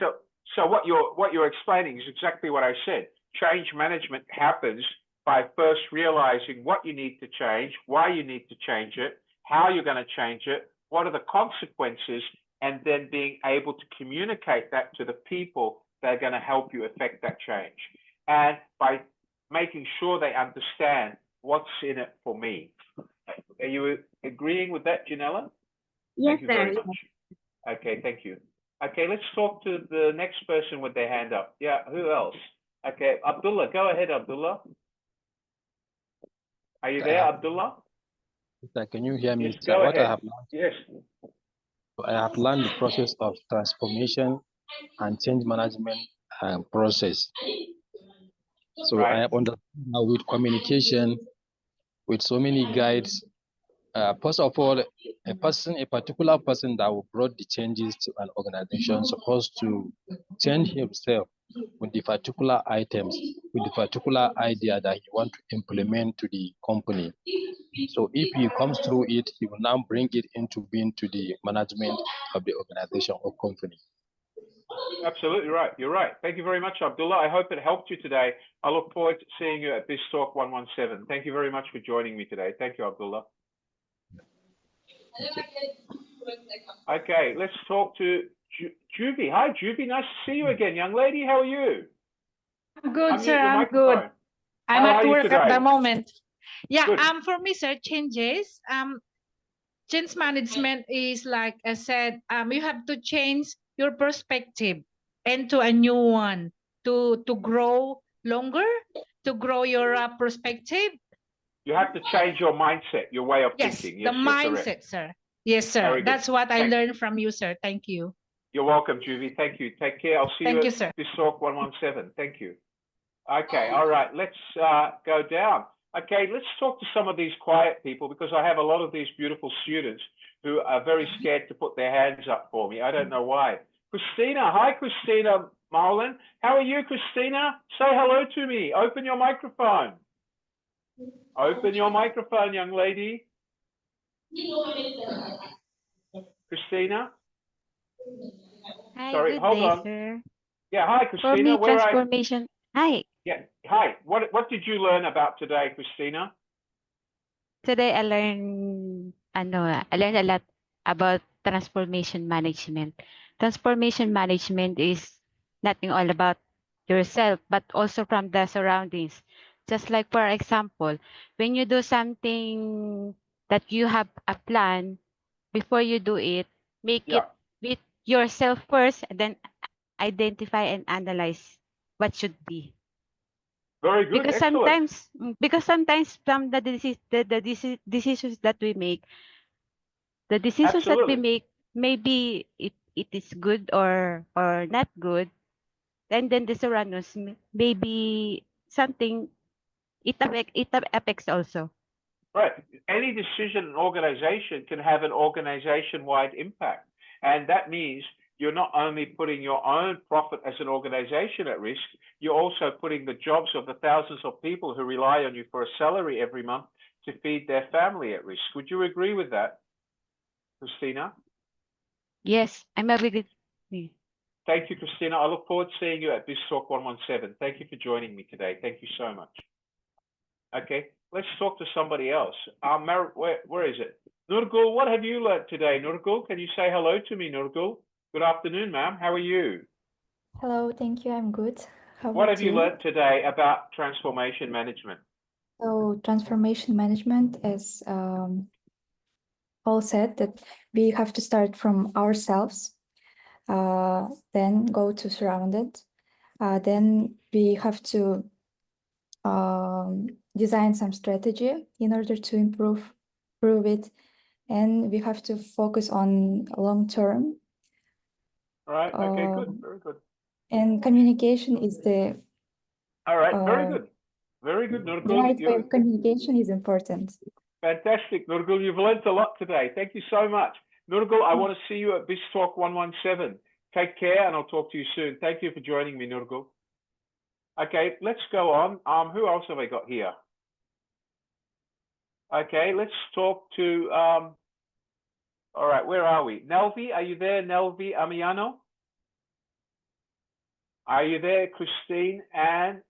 So what you're explaining is exactly what I said. Change management happens by first realizing what you need to change, why you need to change it, how you're going to change it, what are the consequences, and then being able to communicate that to the people that are going to help you effect that change. And by making sure they understand what's in it for me. Are you agreeing with that, Janella? Yes, Thank you sir. very much. Okay, thank you. Okay, let's talk to the next person with their hand up. Yeah, who else? Okay, Abdullah, go ahead, Abdullah. Are you there, Abdullah? Sir, can you hear me? Yes, Sir? go What ahead. I have learned the process of transformation and change management process. So Right. I have understood now with communication, with so many guides. First of all, a particular person that will brought the changes to an organization supposed to change himself with the particular items, with the particular idea that he want to implement to the company. So if he comes through it, he will now bring it into being to the management of the organization or company. Absolutely right. You're right. Thank you very much, Abdullah. I hope it helped you today. I look forward to seeing you at BizTalk 117. Thank you very much for joining me today. Thank you, Abdullah. Okay, let's talk to Juby. Hi, Juby. Nice to see you again, young lady. How are you? I'm good, Unmute sir. your I'm good. microphone. I'm How are at you work at today? the moment. Yeah, Good. for me, sir, changes. Change management is like I said, you have to change your perspective into a new one to grow longer, to grow your perspective. You have to change your mindset, your way of Yes, thinking. the Yes, you're mindset, correct. sir. Yes, sir. Very good. That's what I Thank- learned from you, sir. Thank you. You're welcome, Juby. Thank you. Take care. I'll see Thank you you, at sir. BizTalk 117. Thank you. Okay, all right. Let's go down. Okay, let's talk to some of these quiet people because I have a lot of these beautiful students who are very scared to put their hands up for me. I don't know why. Christina, hi, Christina Marlin. How are you, Christina? Say hello to me. Open your microphone. Open your microphone, young lady. Christina? Hi, Sorry, good hold day, on. sir. Yeah, hi, For Christina. me, Where are you? transformation. Hi. Yeah, hi. What did you learn about today, Christina? Today I learned a lot about transformation management. Transformation management is nothing all about yourself, but also from the surroundings. Just like for example, when you do something that you have a plan, before you do it, make it Yeah, with yourself first, and then identify and analyze what should be. very good. Excellent. Because sometimes from decisions that we make, the decisions that we Absolutely. make, maybe it is good or not good, and then the surroundings maybe something it affects also. Right. Any decision in an organization can have an organization-wide impact. And that means you're not only putting your own profit as an organization at risk, you're also putting the jobs of the thousands of people who rely on you for a salary every month to feed their family at risk. Would you agree with that, Christina? Yes, I'm agree with you. Thank you, Christina. I look forward to seeing you at BizTalk 117. Thank you for joining me today. Thank you so much. Okay, let's talk to somebody else. Where is it? Nurgul, what have you learned today? Nurgul, can you say hello to me, Nurgul? Good afternoon, ma'am. How are you? Hello, thank you. I'm good. How What about have you learned today about transformation management? So transformation management is all said that we have to start from ourselves. then go to surrounded. Then we have to design some strategy in order to improve it, and we have to focus on long term. All right. Okay. Good. Very good. And communication is the All right. Very good. Very good, the Nurgul. right way of communication is important. Fantastic, Nurgul. You've learned a lot today. Thank you so much. Nurgul, I want to see you at BizTalk 117. Take care, and I'll talk to you soon. Thank you for joining me, Nurgul. Okay, let's go on. Who else have I got here? Okay, let's talk to, all right, where are we? Nelvi, are you there? Nelvi Amiano? Are you there, Christine and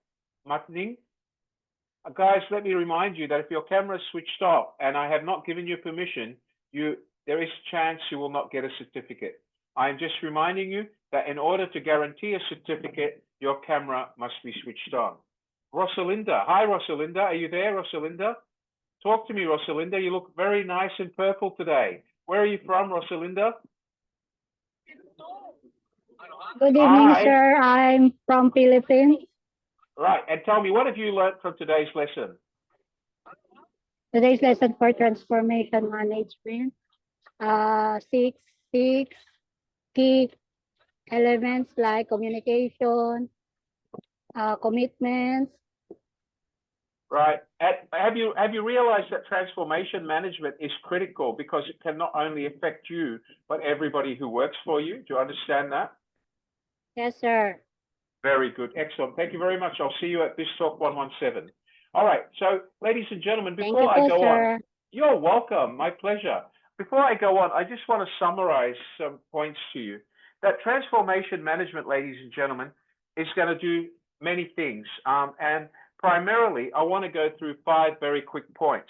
Matning? Guys, let me remind you that if your camera is switched off and I have not given you permission, there is a chance you will not get a certificate. I'm just reminding you that in order to guarantee a certificate, your camera must be switched on. Rosalinda, hi Rosalinda, are you there, Rosalinda? Talk to me, Rosalinda. You look very nice and purple today. Where are you from, Rosalinda? Good evening, Hi. sir. I'm from Philippines. Right, and tell me, what have you learned from today's lesson? Today's lesson for transformation management. Six key elements like communication, commitments. Right. Have you realized that transformation management is critical because it can not only affect you, but everybody who works for you? Do you understand that? Yes, sir. Very good. Excellent. Thank you very much. I'll see you at BizTalk 117. All right. So, ladies and gentlemen, before I go on, you're welcome. My pleasure. Before I go on, I just want to summarize some points to you. That transformation management, ladies and gentlemen, is going to do many things. And primarily, I want to go through 5 very quick points.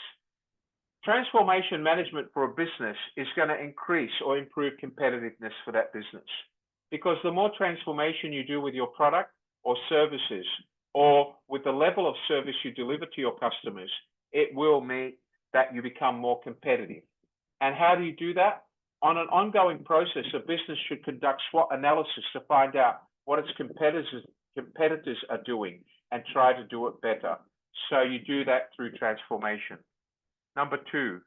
Transformation management for a business is going to increase or improve competitiveness for that business. Because the more transformation you do with your product or services, or with the level of service you deliver to your customers, it will mean that you become more competitive. And how do you do that? On an ongoing process, a business should conduct SWOT analysis to find out what its competitors are doing and try to do it better. So you do that through transformation. Number 2,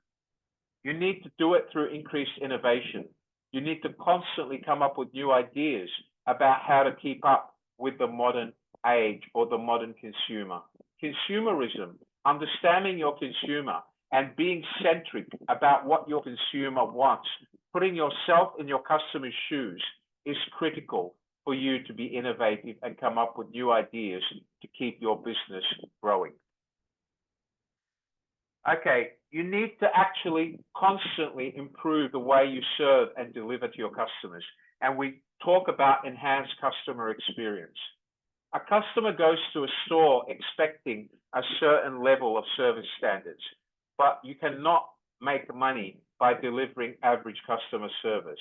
you need to do it through increased innovation. You need to constantly come up with new ideas about how to keep up with the modern age or the modern consumer. Consumerism, understanding your consumer and being centric about what your consumer wants, putting yourself in your customer's shoes is critical for you to be innovative and come up with new ideas to keep your business growing. Okay, you need to actually constantly improve the way you serve and deliver to your customers. And we talk about enhanced customer experience. A customer goes to a store expecting a certain level of service standards, but you cannot make money by delivering average customer service.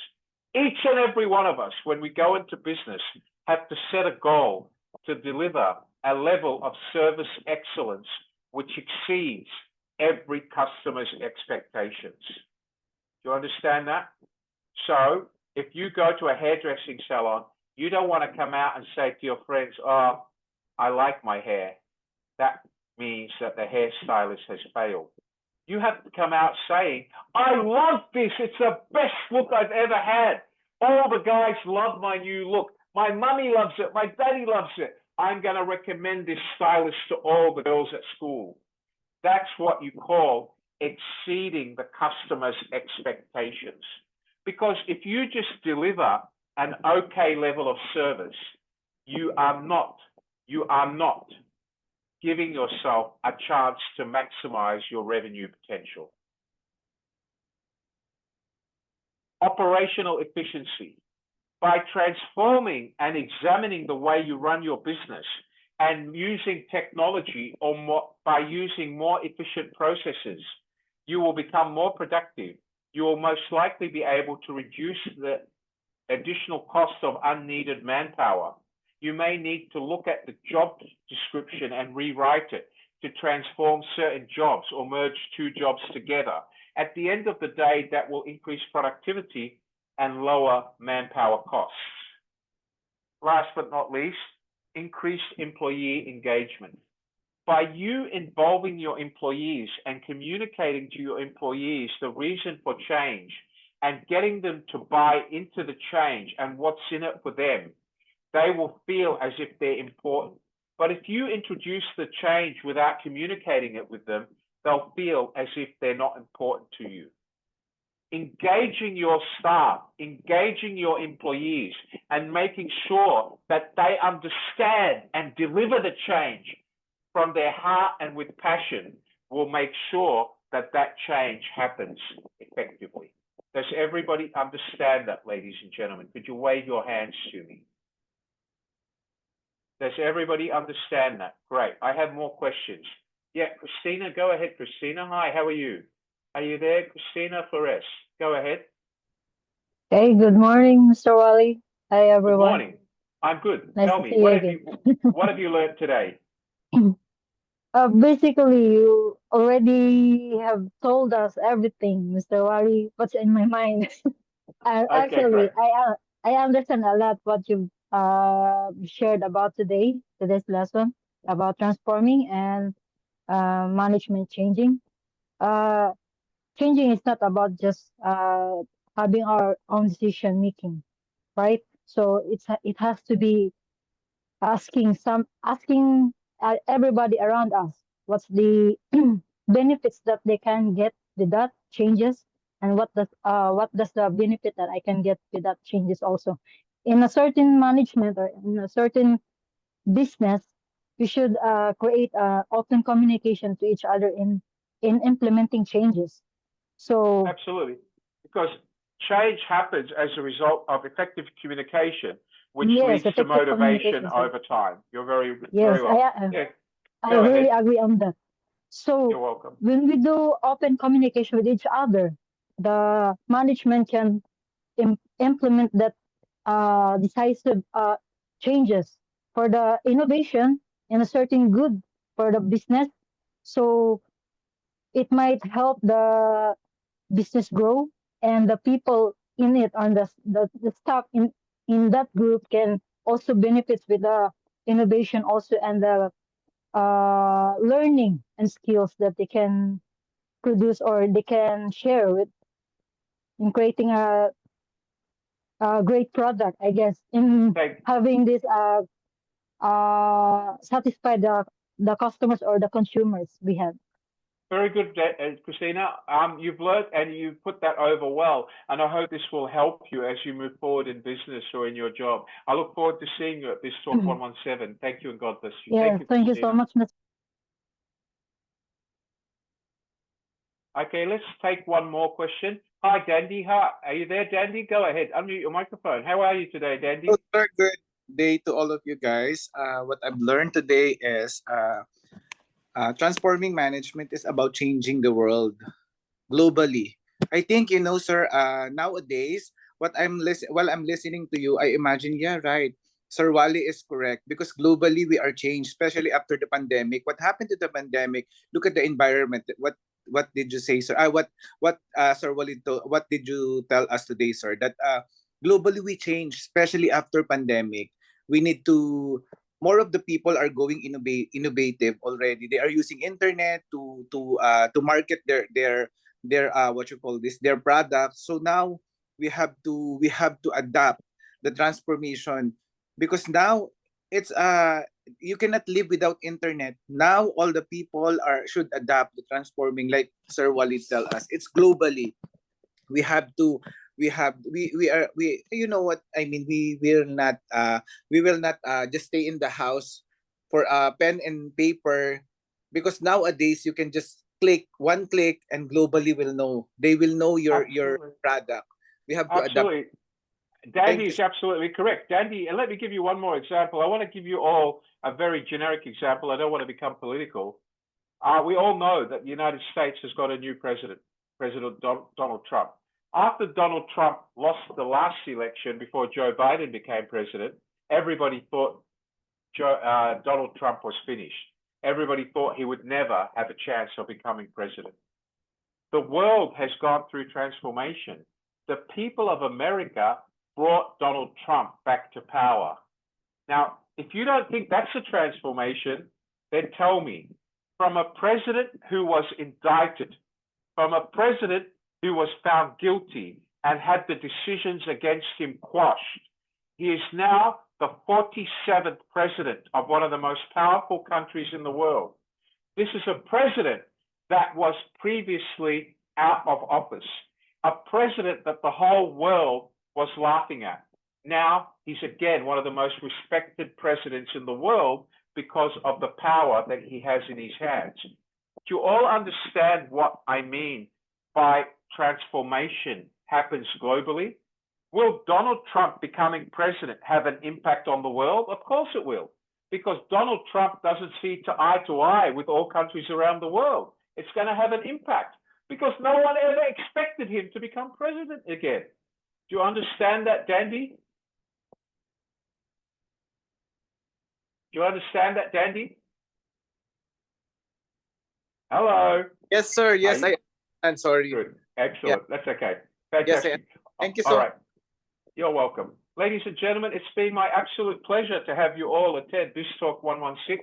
Each and every one of us, when we go into business, have to set a goal to deliver a level of service excellence which exceeds every customer's expectations. Do you understand that? So if you go to a hairdressing salon, you don't want to come out and say to your friends, oh, I like my hair. That means that the hairstylist has failed. You have to come out saying, I love this. It's the best look I've ever had. All the guys love my new look. My mummy loves it. My daddy loves it. I'm going to recommend this stylist to all the girls at school. That's what you call exceeding the customer's expectations. Because if you just deliver an okay level of service, you are not giving yourself a chance to maximize your revenue potential. Operational efficiency. By transforming and examining the way you run your business and using technology or by using more efficient processes, you will become more productive. You will most likely be able to reduce the additional cost of unneeded manpower. You may need to look at the job description and rewrite it to transform certain jobs or merge 2 jobs together. At the end of the day, that will increase productivity and lower manpower costs. Last but not least, increased employee engagement. By you involving your employees and communicating to your employees the reason for change and getting them to buy into the change and what's in it for them, they will feel as if they're important. But if you introduce the change without communicating it with them, they'll feel as if they're not important to you. Engaging your staff, engaging your employees, and making sure that they understand and deliver the change from their heart and with passion will make sure that that change happens effectively. Does everybody understand that, ladies and gentlemen? Could you wave your hands to me? Does everybody understand that? Great. I have more questions. Yeah, Christina, go ahead, Christina. Hi, how are you? Are you there, Christina Flores? Go ahead. Hey, good morning, Mr. Wally. Hi, Good everyone. morning. I'm good. Nice Tell to me, see you again. what have you learned today? Basically, you already have told us everything, Mr. Wally, what's in my mind. Okay, Actually, great. I understand a lot what you've shared about today's lesson about transforming and management changing. Uh, Changing is not about just having our own decision making, right? So it has to be asking everybody around us what's the benefits that they can get with that changes, and what does the benefit that I can get with that changes also. In a certain management or in a certain business, we should create open communication to each other in implementing changes. So Absolutely. Because change happens as a result of effective communication, which yes, leads to effective motivation communication. Sir. over time. You're very Yes, well. Yeah, I go really ahead. agree on that. You're So welcome. when we do open communication with each other, the management can implement that decisive changes for the innovation and a certain good for the business. So it might help the business grow, and the people in it, on the staff in that group, can also benefit with the innovation also, and the learning and skills that they can produce or they can share with in creating a great product, I guess, in having this satisfy the customers or the consumers we have. Very good, Christina. You've learned and you've put that over well, and I hope this will help you as you move forward in business or in your job. I look forward to seeing you at this Talk 117. Thank you and God bless you. Yeah, thank you so Christina. much, Mr. Okay, let's take one more question. Hi, Dandy. Hi, are you there, Dandy? Go ahead. Unmute your microphone. How are you today, Dandy? Hello, sir. Good day to all of you guys. What I've learned today is transforming management is about changing the world globally. I think, sir, nowadays, while I'm listening to you, I imagine, yeah, right. Sir Wally is correct, because globally we are changed, especially after the pandemic. What happened to the pandemic? Look at the environment. What did you say, sir? Sir Wally, what did you tell us today, sir? That globally we change, especially after pandemic. We need to more of the people are going innovative already. They are using internet to market their what you call this, their products. So now we have to adapt the transformation, because now it's you cannot live without internet. Now all the people should adapt the transforming, like Sir Wally tell us. It's globally. We have to we are we you know what I mean, we will not just stay in the house for pen and paper, because nowadays you can just one click and globally they will know your Absolutely. product. We have to adapt. Absolutely. Dandy is absolutely correct. Dandy, and let me give you one more example. I want to give you all a very generic example. I don't want to become political. We all know that the United States has got a new president, President Donald Trump. After Donald Trump lost the last election before Joe Biden became president, everybody thought Donald Trump was finished. Everybody thought he would never have a chance of becoming president. The world has gone through transformation. the people of America brought Donald Trump back to power. Now, if you don't think that's a transformation, then tell me, from a president who was indicted, from a president who was found guilty and had the decisions against him quashed, he is now the 47th president of one of the most powerful countries in the world. This is a president that was previously out of office, a president that the whole world was laughing at. Now he's again one of the most respected presidents in the world because of the power that he has in his hands. Do you all understand what I mean by transformation happens globally? Will Donald Trump becoming president have an impact on the world? Of course it will, because Donald Trump doesn't see eye to eye with all countries around the world. It's going to have an impact because no one ever expected him to become president again. Do you understand that, Dandy? Do you understand that, Dandy? Hello. Yes, sir. Yes, I'm sorry. Good. Excellent. That's okay. Yes, Fantastic. thank you so All much. right. You're welcome. Ladies and gentlemen, it's been my absolute pleasure to have you all attend BizTalk 116